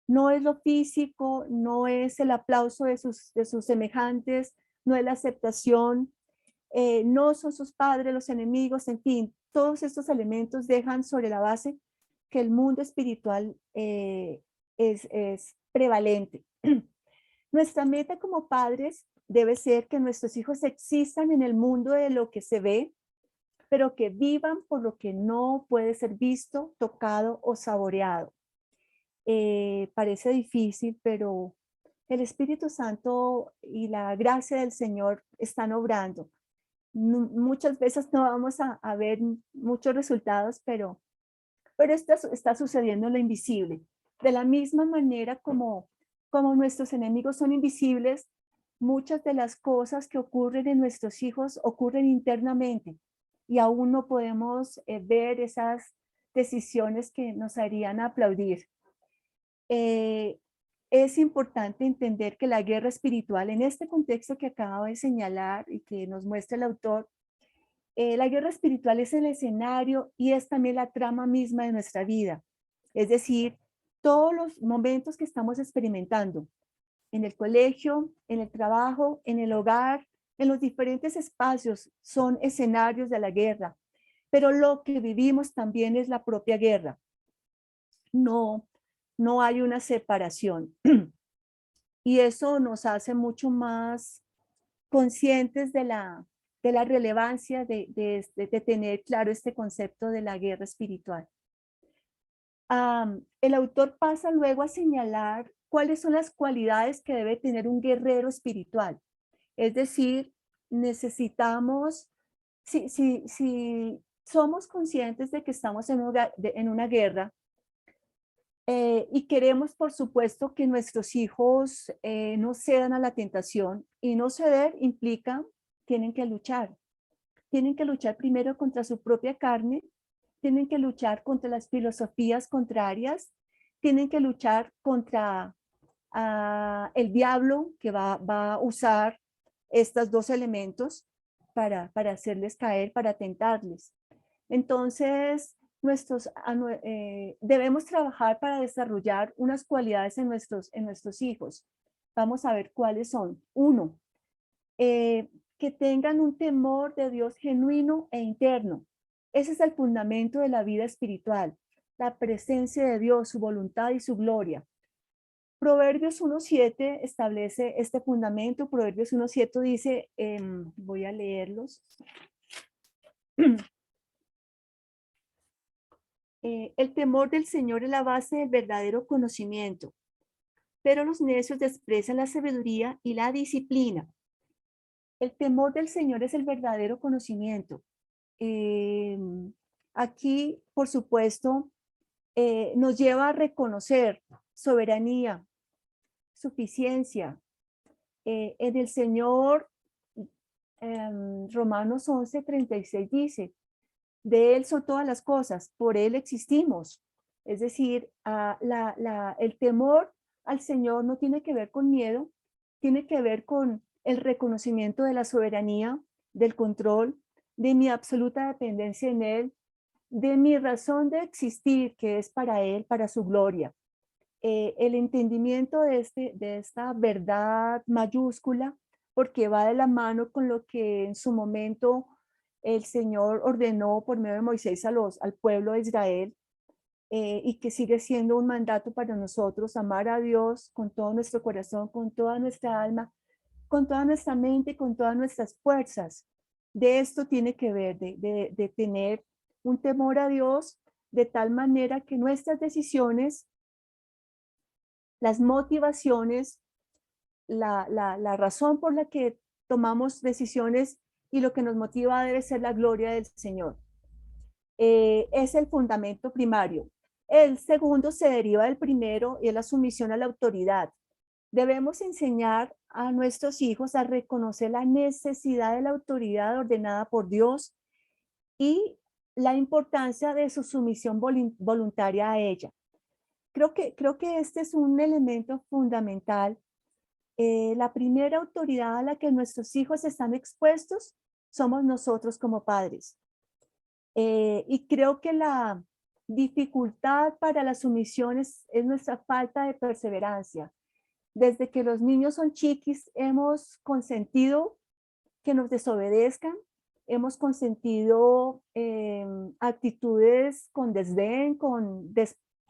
No es lo físico, no es el aplauso de sus semejantes, no es la aceptación, no son sus padres los enemigos, en fin, todos estos elementos dejan sobre la base que el mundo espiritual es prevalente. Nuestra meta como padres debe ser que nuestros hijos existan en el mundo de lo que se ve, pero que vivan por lo que no puede ser visto, tocado o saboreado. Parece difícil, pero el Espíritu Santo y la gracia del Señor están obrando. Muchas veces no vamos a ver muchos resultados, pero esto está sucediendo en lo invisible. De la misma manera como nuestros enemigos son invisibles, muchas de las cosas que ocurren en nuestros hijos ocurren internamente y aún no podemos ver esas decisiones que nos harían aplaudir. Es importante entender que la guerra espiritual, en este contexto que acabo de señalar y que nos muestra el autor, la guerra espiritual es el escenario y es también la trama misma de nuestra vida. Es decir, todos los momentos que estamos experimentando en el colegio, en el trabajo, en el hogar, en los diferentes espacios son escenarios de la guerra, pero lo que vivimos también es la propia guerra. No hay una separación. Y eso nos hace mucho más conscientes de la relevancia de tener claro este concepto de la guerra espiritual. El autor pasa luego a señalar cuáles son las cualidades que debe tener un guerrero espiritual. Es decir, necesitamos, si somos conscientes de que estamos en una guerra, y queremos, por supuesto, que nuestros hijos no cedan a la tentación, y no ceder implica, tienen que luchar. Tienen que luchar primero contra su propia carne, tienen que luchar contra las filosofías contrarias, tienen que luchar contra el diablo que va a usar estos dos elementos para hacerles caer, para tentarles. Entonces, debemos trabajar para desarrollar unas cualidades en nuestros hijos. Vamos a ver cuáles son. 1, que tengan un temor de Dios genuino e interno. Ese es el fundamento de la vida espiritual, la presencia de Dios, su voluntad y su gloria. Proverbios 1:7 establece este fundamento. Proverbios 1:7 dice, voy a leerlos. El temor del Señor es la base del verdadero conocimiento, pero los necios desprecian la sabiduría y la disciplina. El temor del Señor es el verdadero conocimiento. Aquí, por supuesto, nos lleva a reconocer soberanía, suficiencia. En el Señor, Romanos 11:36 dice, de Él son todas las cosas, por Él existimos. Es decir, el temor al Señor no tiene que ver con miedo, tiene que ver con el reconocimiento de la soberanía, del control, de mi absoluta dependencia en Él, de mi razón de existir, que es para Él, para su gloria. El entendimiento de esta verdad mayúscula, porque va de la mano con lo que en su momento el Señor ordenó por medio de Moisés al pueblo de Israel, y que sigue siendo un mandato para nosotros, amar a Dios con todo nuestro corazón, con toda nuestra alma, con toda nuestra mente, con todas nuestras fuerzas. De esto tiene que ver, de tener un temor a Dios de tal manera que nuestras decisiones, las motivaciones, la razón por la que tomamos decisiones y lo que nos motiva debe ser la gloria del Señor. Es el fundamento primario. El segundo se deriva del primero y es la sumisión a la autoridad. Debemos enseñar a nuestros hijos a reconocer la necesidad de la autoridad ordenada por Dios y la importancia de su sumisión voluntaria a ella. Creo que este es un elemento fundamental. La primera autoridad a la que nuestros hijos están expuestos somos nosotros como padres. Y creo que la dificultad para la sumisión es nuestra falta de perseverancia. Desde que los niños son chiquis, hemos consentido que nos desobedezcan, hemos consentido actitudes con desdén,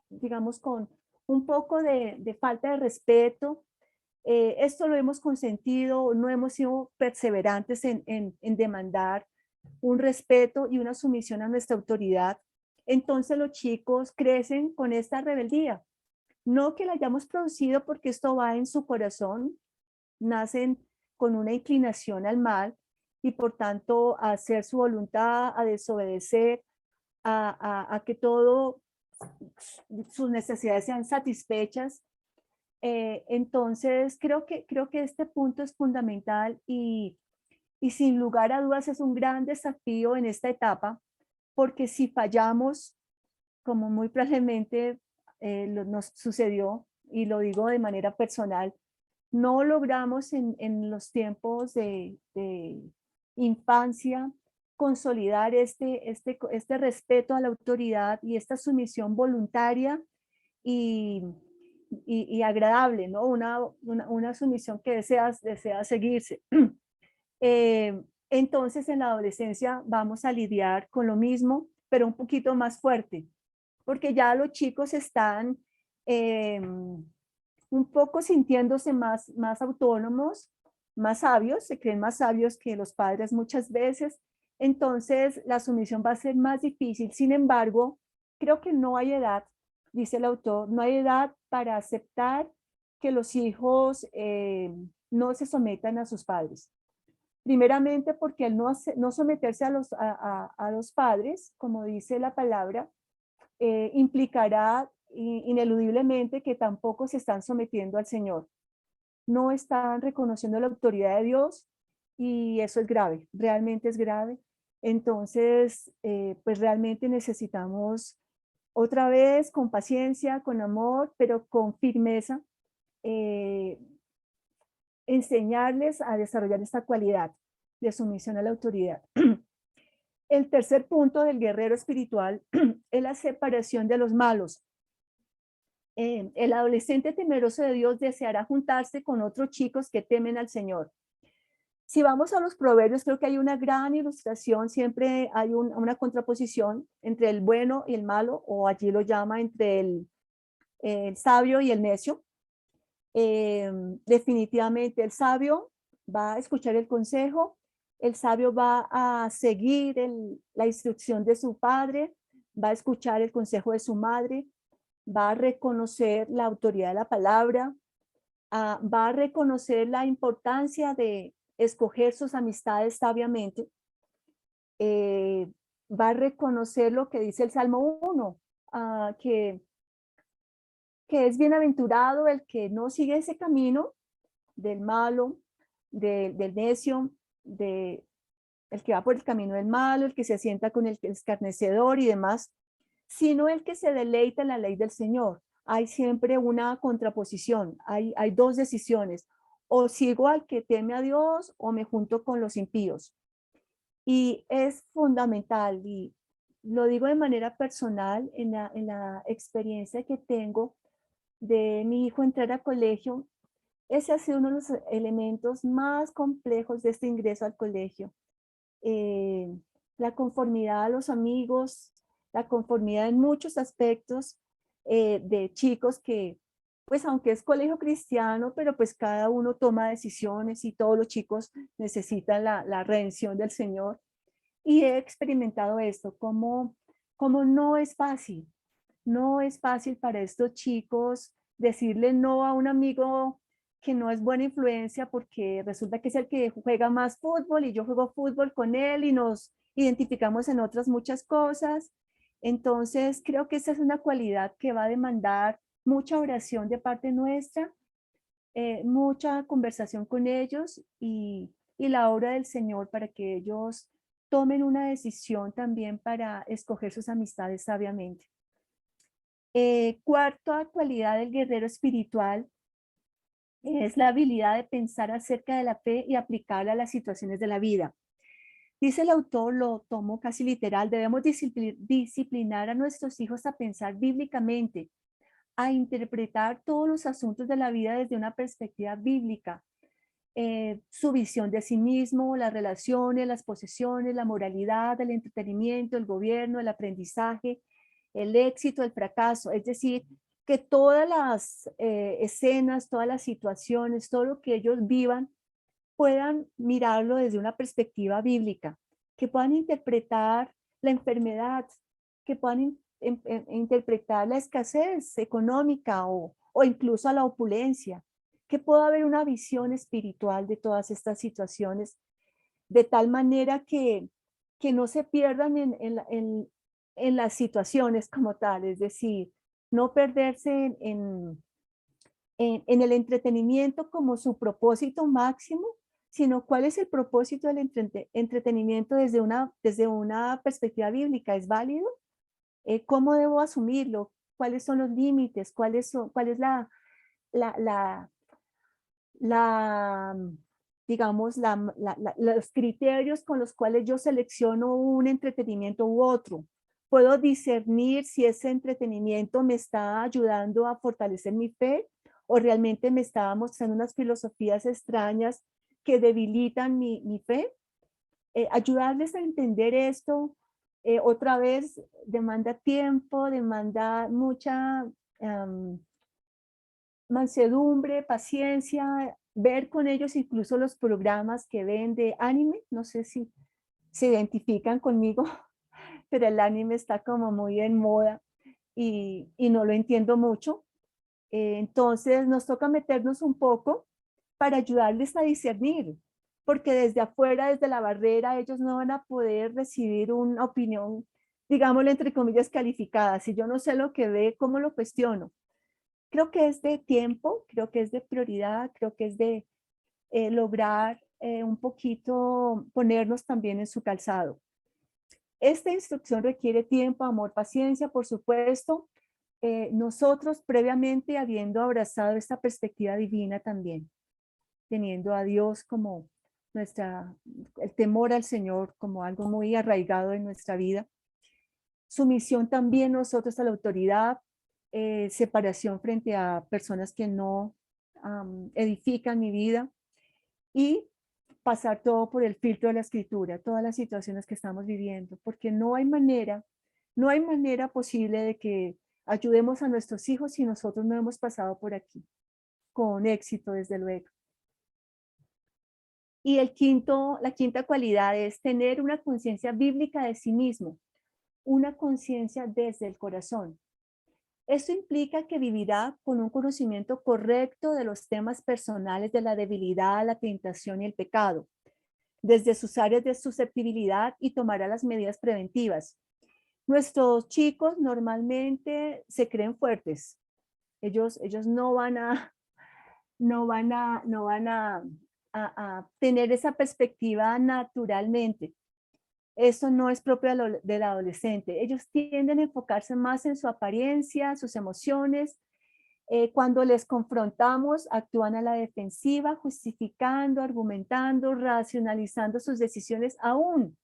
digamos, con un poco de falta de respeto. Esto lo hemos consentido, no hemos sido perseverantes en demandar un respeto y una sumisión a nuestra autoridad. Entonces los chicos crecen con esta rebeldía. No que la hayamos producido porque esto va en su corazón, nacen con una inclinación al mal y por tanto a hacer su voluntad, a desobedecer, a que todo sus necesidades sean satisfechas. Entonces creo que este punto es fundamental y sin lugar a dudas es un gran desafío en esta etapa, porque si fallamos, como muy probablemente nos sucedió, y lo digo de manera personal, no logramos en los tiempos de infancia consolidar este respeto a la autoridad y esta sumisión voluntaria y agradable, ¿no? Una sumisión que desea seguirse. Entonces en la adolescencia vamos a lidiar con lo mismo, pero un poquito más fuerte, porque ya los chicos están un poco sintiéndose más autónomos, más sabios, se creen más sabios que los padres muchas veces, entonces la sumisión va a ser más difícil. Sin embargo, creo que no hay edad, dice el autor, no hay edad para aceptar que los hijos no se sometan a sus padres. Primeramente porque el no someterse a los padres, como dice la palabra, implicará ineludiblemente que tampoco se están sometiendo al Señor. No están reconociendo la autoridad de Dios y eso es grave, realmente es grave. Entonces, pues realmente necesitamos otra vez con paciencia, con amor, pero con firmeza, enseñarles a desarrollar esta cualidad de sumisión a la autoridad. El tercer punto del guerrero espiritual es la separación de los malos. El adolescente temeroso de Dios deseará juntarse con otros chicos que temen al Señor. Si vamos a los proverbios, creo que hay una gran ilustración, siempre hay una contraposición entre el bueno y el malo, o allí lo llama entre el sabio y el necio. Definitivamente el sabio va a escuchar el consejo, el sabio va a seguir la instrucción de su padre, va a escuchar el consejo de su madre, va a reconocer la autoridad de la palabra, va a reconocer la importancia de escoger sus amistades sabiamente, va a reconocer lo que dice el Salmo 1, que es bienaventurado el que no sigue ese camino del malo, del necio, el que va por el camino del malo, el que se sienta con el escarnecedor y demás, sino el que se deleita en la ley del Señor. Hay siempre una contraposición, hay dos decisiones, o sigo al que teme a Dios o me junto con los impíos. Y es fundamental, y lo digo de manera personal, en la experiencia que tengo de mi hijo entrar a colegio, ese ha sido uno de los elementos más complejos de este ingreso al colegio. La conformidad a los amigos, la conformidad en muchos aspectos de chicos que, pues aunque es colegio cristiano, pero pues cada uno toma decisiones y todos los chicos necesitan la redención del Señor. Y he experimentado esto, como no es fácil. No es fácil para estos chicos decirle no a un amigo que no es buena influencia porque resulta que es el que juega más fútbol y yo juego fútbol con él y nos identificamos en otras muchas cosas. Entonces creo que esa es una cualidad que va a demandar mucha oración de parte nuestra mucha conversación con ellos y la obra del Señor para que ellos tomen una decisión también para escoger sus amistades sabiamente. Cuarta cualidad del guerrero espiritual es la habilidad de pensar acerca de la fe y aplicarla a las situaciones de la vida. Dice el autor, lo tomo casi literal, debemos disciplinar a nuestros hijos a pensar bíblicamente, a interpretar todos los asuntos de la vida desde una perspectiva bíblica. Su visión de sí mismo, las relaciones, las posesiones, la moralidad, el entretenimiento, el gobierno, el aprendizaje, el éxito, el fracaso. Es decir, que todas las escenas, todas las situaciones, todo lo que ellos vivan, puedan mirarlo desde una perspectiva bíblica, que puedan interpretar la enfermedad, que puedan interpretar la escasez económica o incluso a la opulencia, que pueda haber una visión espiritual de todas estas situaciones, de tal manera que no se pierdan en las situaciones como tal, es decir, no perderse en el entretenimiento como su propósito máximo, sino cuál es el propósito del entretenimiento desde una perspectiva bíblica. ¿Es válido? ¿Cómo debo asumirlo? ¿Cuáles son los límites? ¿Cuál es digamos, los criterios con los cuales yo selecciono un entretenimiento u otro? ¿Puedo discernir si ese entretenimiento me está ayudando a fortalecer mi fe o realmente me está mostrando unas filosofías extrañas que debilitan mi fe? Ayudarles a entender esto otra vez demanda tiempo, demanda mucha mansedumbre, paciencia, ver con ellos incluso los programas que ven de anime. No sé si se identifican conmigo, pero el anime está como muy en moda y no lo entiendo mucho. Entonces nos toca meternos un poco para ayudarles a discernir, porque desde afuera, desde la barrera, ellos no van a poder recibir una opinión, digámoslo entre comillas, calificada. Si yo no sé lo que ve, ¿cómo lo cuestiono? Creo que es de tiempo, creo que es de prioridad, creo que es de lograr un poquito ponernos también en su calzado. Esta instrucción requiere tiempo, amor, paciencia, por supuesto. Nosotros previamente habiendo abrazado esta perspectiva divina también, teniendo a Dios como el temor al Señor como algo muy arraigado en nuestra vida. Sumisión también nosotros a la autoridad, separación frente a personas que no edifican mi vida y pasar todo por el filtro de la escritura, todas las situaciones que estamos viviendo, porque no hay manera posible de que ayudemos a nuestros hijos si nosotros no hemos pasado por aquí, con éxito desde luego. Y la quinta cualidad es tener una conciencia bíblica de sí mismo, una conciencia desde el corazón. Esto implica que vivirá con un conocimiento correcto de los temas personales de la debilidad, la tentación y el pecado, desde sus áreas de susceptibilidad y tomará las medidas preventivas. Nuestros chicos normalmente se creen fuertes. Ellos no van a tener esa perspectiva naturalmente. Eso no es propio del adolescente. Ellos tienden a enfocarse más en su apariencia, sus emociones. Cuando les confrontamos, actúan a la defensiva, justificando, argumentando, racionalizando sus decisiones. Aún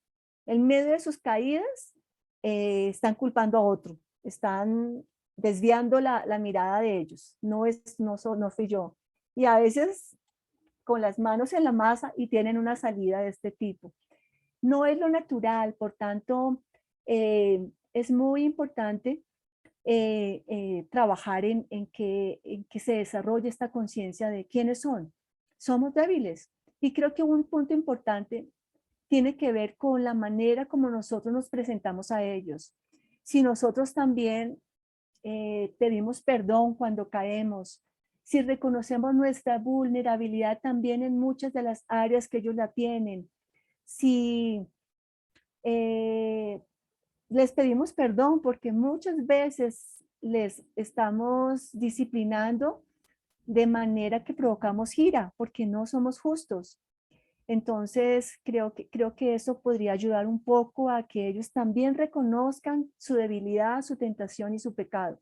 en medio de sus caídas, están culpando a otro. Están desviando la mirada de ellos. No fui yo. Y a veces con las manos en la masa y tienen una salida de este tipo. No es lo natural, por tanto, es muy importante trabajar en que se desarrolle esta conciencia de quiénes son. Somos débiles. Y creo que un punto importante tiene que ver con la manera como nosotros nos presentamos a ellos. Si nosotros también pedimos perdón cuando caemos, si reconocemos nuestra vulnerabilidad también en muchas de las áreas que ellos la tienen, si les pedimos perdón porque muchas veces les estamos disciplinando de manera que provocamos ira, porque no somos justos. Entonces, creo que eso podría ayudar un poco a que ellos también reconozcan su debilidad, su tentación y su pecado.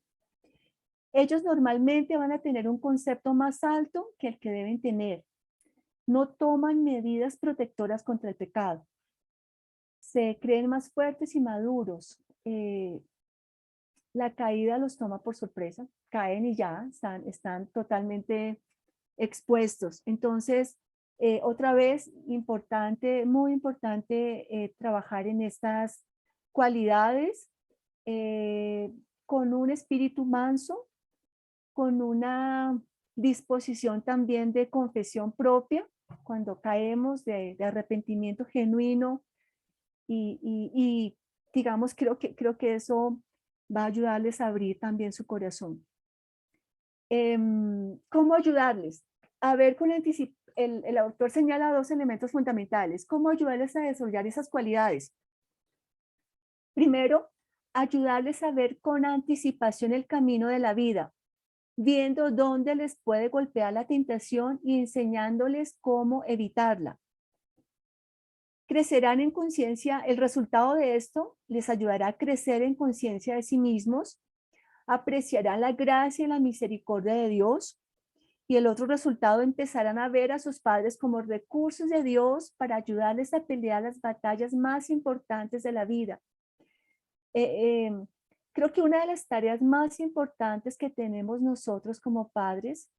Ellos normalmente van a tener un concepto más alto que el que deben tener. No toman medidas protectoras contra el pecado. Se creen más fuertes y maduros. La caída los toma por sorpresa. Caen y ya están totalmente expuestos. Entonces, otra vez, importante, muy importante trabajar en estas cualidades con un espíritu manso, con una disposición también de confesión propia, cuando caemos de arrepentimiento genuino y digamos, creo que eso va a ayudarles a abrir también su corazón. ¿Cómo ayudarles? A ver, el autor señala 2 elementos fundamentales. ¿Cómo ayudarles a desarrollar esas cualidades? Primero, ayudarles a ver con anticipación el camino de la vida, viendo dónde les puede golpear la tentación y enseñándoles cómo evitarla. Crecerán en conciencia, el resultado de esto les ayudará a crecer en conciencia de sí mismos, apreciarán la gracia y la misericordia de Dios, y el otro resultado, empezarán a ver a sus padres como recursos de Dios para ayudarles a pelear las batallas más importantes de la vida. Creo que una de las tareas más importantes que tenemos nosotros como padres,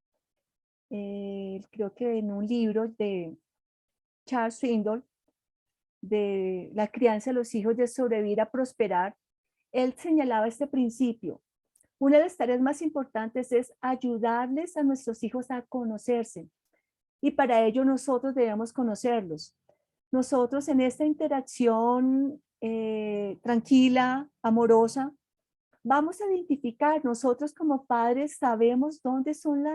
creo que en un libro de Charles Swindoll, de la crianza de los hijos, de sobrevivir a prosperar, él señalaba este principio. Una de las tareas más importantes es ayudarles a nuestros hijos a conocerse. Y para ello nosotros debemos conocerlos. Nosotros en esta interacción tranquila, amorosa, vamos a identificar, nosotros como padres sabemos dónde son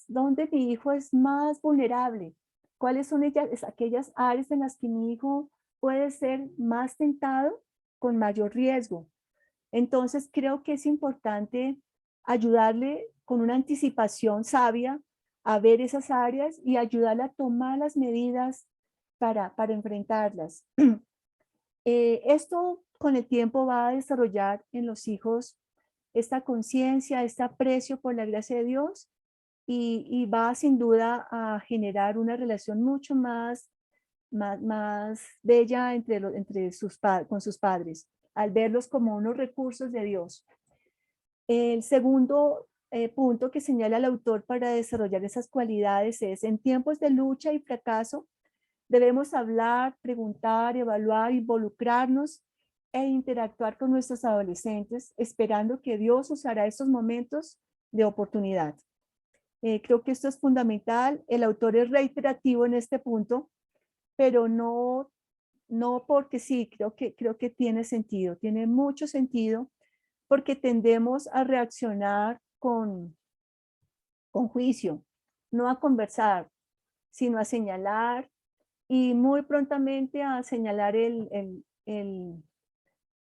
dónde mi hijo es más vulnerable, cuáles son aquellas áreas en las que mi hijo puede ser más tentado con mayor riesgo. Entonces creo que es importante ayudarle con una anticipación sabia a ver esas áreas y ayudarle a tomar las medidas para enfrentarlas. Esto con el tiempo va a desarrollar en los hijos esta conciencia, este aprecio por la gracia de Dios y va sin duda a generar una relación mucho más bella con sus padres, al verlos como unos recursos de Dios. El segundo punto que señala el autor para desarrollar esas cualidades es: en tiempos de lucha y fracaso, debemos hablar, preguntar, evaluar, involucrarnos e interactuar con nuestros adolescentes, esperando que Dios usará estos momentos de oportunidad. Creo que esto es fundamental. El autor es reiterativo en este punto, pero no porque sí, creo que tiene sentido, tiene mucho sentido, porque tendemos a reaccionar con juicio, no a conversar, sino a señalar y muy prontamente a señalar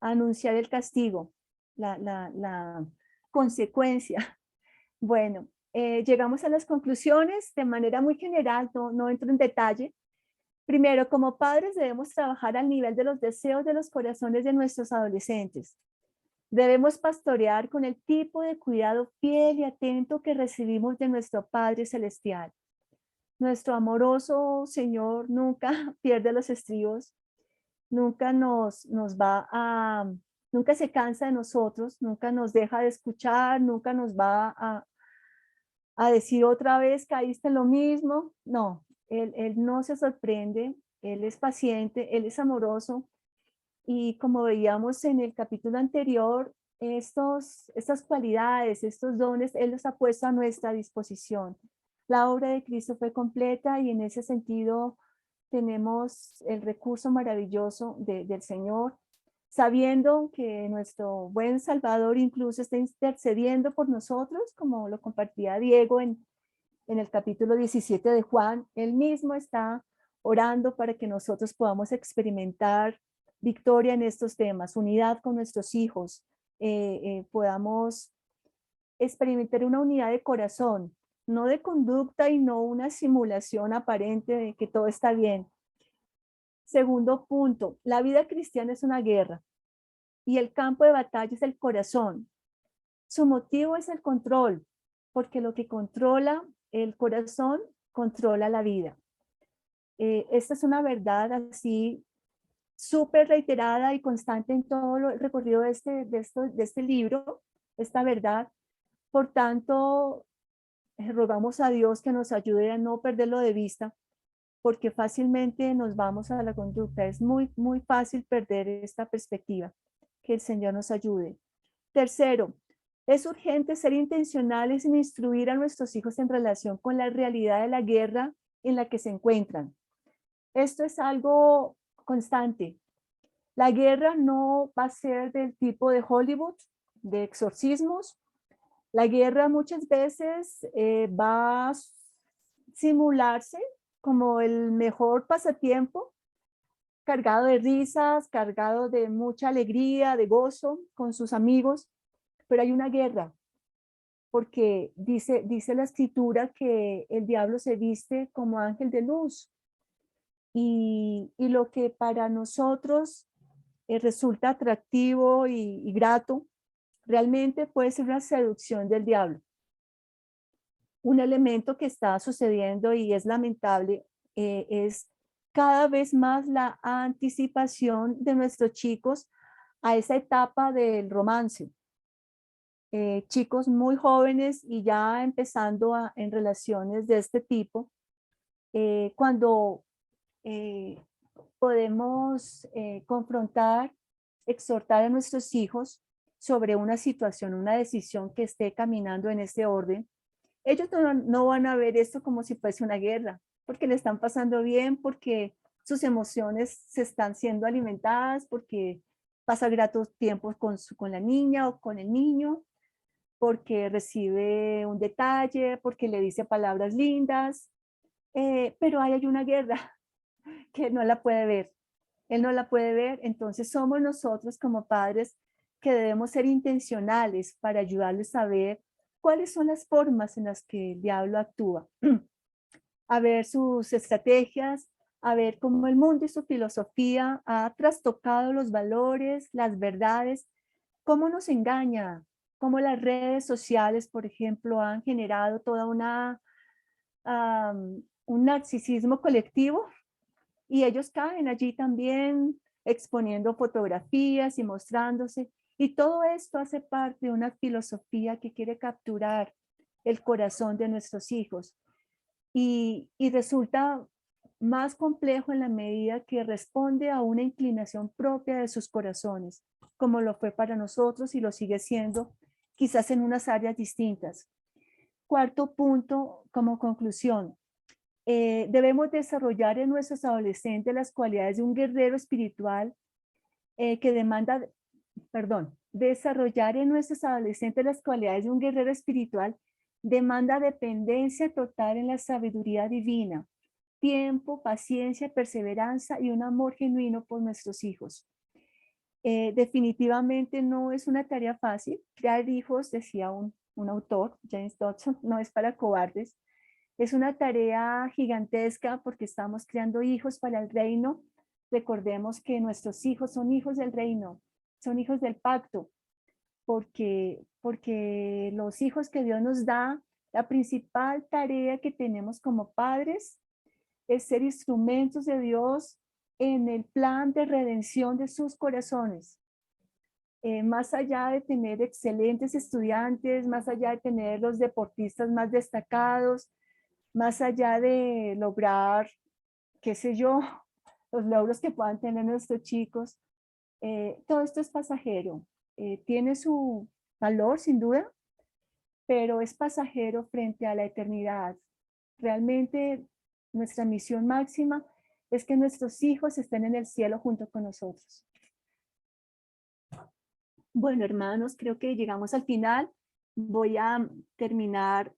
a anunciar el castigo, la consecuencia. Bueno, llegamos a las conclusiones de manera muy general, no entro en detalle. Primero, como padres debemos trabajar al nivel de los deseos de los corazones de nuestros adolescentes. Debemos pastorear con el tipo de cuidado fiel y atento que recibimos de nuestro Padre Celestial. Nuestro amoroso Señor nunca pierde los estribos, nunca nunca se cansa de nosotros, nunca nos deja de escuchar, nunca nos va a decir otra vez caíste en lo mismo. No, él no se sorprende, Él es paciente, Él es amoroso. Y como veíamos en el capítulo anterior, estas cualidades, estos dones, Él los ha puesto a nuestra disposición. La obra de Cristo fue completa y en ese sentido tenemos el recurso maravilloso del Señor, sabiendo que nuestro buen Salvador incluso está intercediendo por nosotros, como lo compartía Diego en el capítulo 17 de Juan. Él mismo está orando para que nosotros podamos experimentar victoria en estos temas, unidad con nuestros hijos, podamos experimentar una unidad de corazón, no de conducta y no una simulación aparente de que todo está bien. Segundo punto, la vida cristiana es una guerra y el campo de batalla es el corazón. Su motivo es el control, porque lo que controla el corazón controla la vida. Esta es una verdad así súper reiterada y constante en todo el recorrido de este libro, esta verdad. Por tanto, rogamos a Dios que nos ayude a no perderlo de vista, porque fácilmente nos vamos a la conducta. Es muy, muy fácil perder esta perspectiva. Que el Señor nos ayude. Tercero, es urgente ser intencionales en instruir a nuestros hijos en relación con la realidad de la guerra en la que se encuentran. Esto es algo constante. La guerra no va a ser del tipo de Hollywood, de exorcismos. La guerra muchas veces va a simularse como el mejor pasatiempo, cargado de risas, cargado de mucha alegría, de gozo con sus amigos, pero hay una guerra, porque dice la escritura que el diablo se viste como ángel de luz, y lo que para nosotros resulta atractivo y grato, realmente puede ser una seducción del diablo. Un elemento que está sucediendo y es lamentable es cada vez más la anticipación de nuestros chicos a esa etapa del romance. Chicos muy jóvenes y ya empezando en relaciones de este tipo, cuando podemos confrontar, exhortar a nuestros hijos sobre una situación, una decisión que esté caminando en este orden, ellos no van a ver esto como si fuese una guerra, porque le están pasando bien, porque sus emociones se están siendo alimentadas, porque pasa gratos tiempos con la niña o con el niño, porque recibe un detalle, porque le dice palabras lindas, pero ahí hay una guerra que no la puede ver. Él no la puede ver, entonces somos nosotros como padres que debemos ser intencionales para ayudarles a ver cuáles son las formas en las que el diablo actúa, a ver sus estrategias, a ver cómo el mundo y su filosofía ha trastocado los valores, las verdades, cómo nos engaña, cómo las redes sociales, por ejemplo, han generado toda un narcisismo colectivo, y ellos caen allí también exponiendo fotografías y mostrándose. Y todo esto hace parte de una filosofía que quiere capturar el corazón de nuestros hijos. Y resulta más complejo en la medida que responde a una inclinación propia de sus corazones, como lo fue para nosotros y lo sigue siendo, quizás en unas áreas distintas. Cuarto punto, como conclusión. Debemos desarrollar en nuestros adolescentes las cualidades de un guerrero espiritual desarrollar en nuestros adolescentes las cualidades de un guerrero espiritual demanda dependencia total en la sabiduría divina, tiempo, paciencia, perseverancia y un amor genuino por nuestros hijos. Definitivamente no es una tarea fácil. Crear hijos, decía un autor, James Dodson, no es para cobardes. Es una tarea gigantesca porque estamos creando hijos para el reino. Recordemos que nuestros hijos son hijos del reino, son hijos del pacto, porque los hijos que Dios nos da, la principal tarea que tenemos como padres es ser instrumentos de Dios en el plan de redención de sus corazones. Más allá de tener excelentes estudiantes, más allá de tener los deportistas más destacados, más allá de lograr, qué sé yo, los logros que puedan tener nuestros chicos, todo esto es pasajero. Tiene su valor, sin duda, pero es pasajero frente a la eternidad. Realmente nuestra misión máxima es que nuestros hijos estén en el cielo junto con nosotros. Bueno, hermanos, creo que llegamos al final. Voy a terminar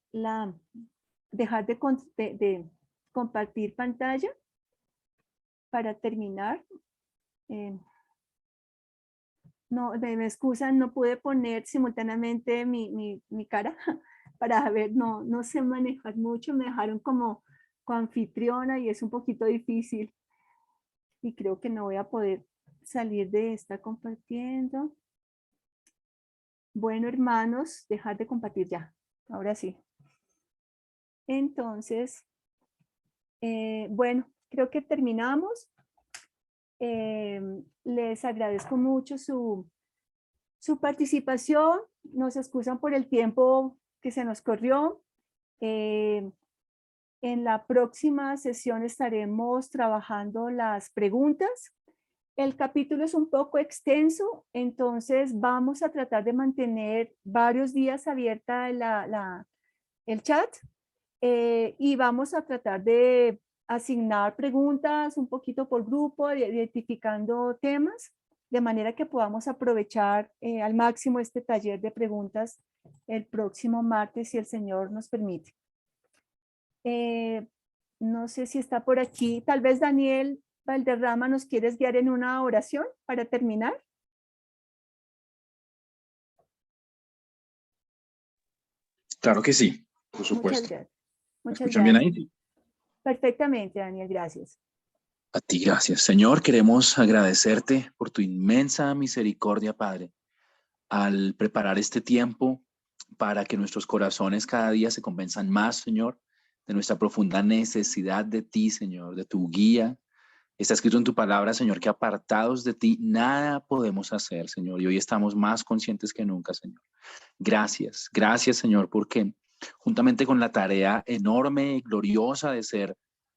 dejar de compartir pantalla para terminar. no, me excusan, no pude poner simultáneamente mi cara para ver, no sé manejar mucho, me dejaron como coanfitriona y es un poquito difícil. Y creo que no voy a poder salir de esta compartiendo. Bueno, hermanos, dejar de compartir ya. Ahora sí. Entonces, bueno, creo que terminamos. Les agradezco mucho su participación. Nos excusan por el tiempo que se nos corrió. En la próxima sesión estaremos trabajando las preguntas. El capítulo es un poco extenso, entonces vamos a tratar de mantener varios días abierta el chat y vamos a tratar de asignar preguntas un poquito por grupo, identificando temas, de manera que podamos aprovechar al máximo este taller de preguntas el próximo martes, si el Señor nos permite. No sé si está por aquí, tal vez Daniel Valderrama, ¿nos quieres guiar en una oración para terminar? Claro que sí, por Muchas supuesto. gracias. ¿Me Muchas escuchan bien gracias. ahí? Perfectamente, Daniel, gracias. A ti, gracias. Señor, queremos agradecerte por tu inmensa misericordia, Padre, al preparar este tiempo para que nuestros corazones cada día se convenzan más, Señor, de nuestra profunda necesidad de ti, Señor, de tu guía. Está escrito en tu palabra, Señor, que apartados de ti nada podemos hacer, Señor, y hoy estamos más conscientes que nunca, Señor. Gracias, gracias, Señor, porque juntamente con la tarea enorme y gloriosa de ser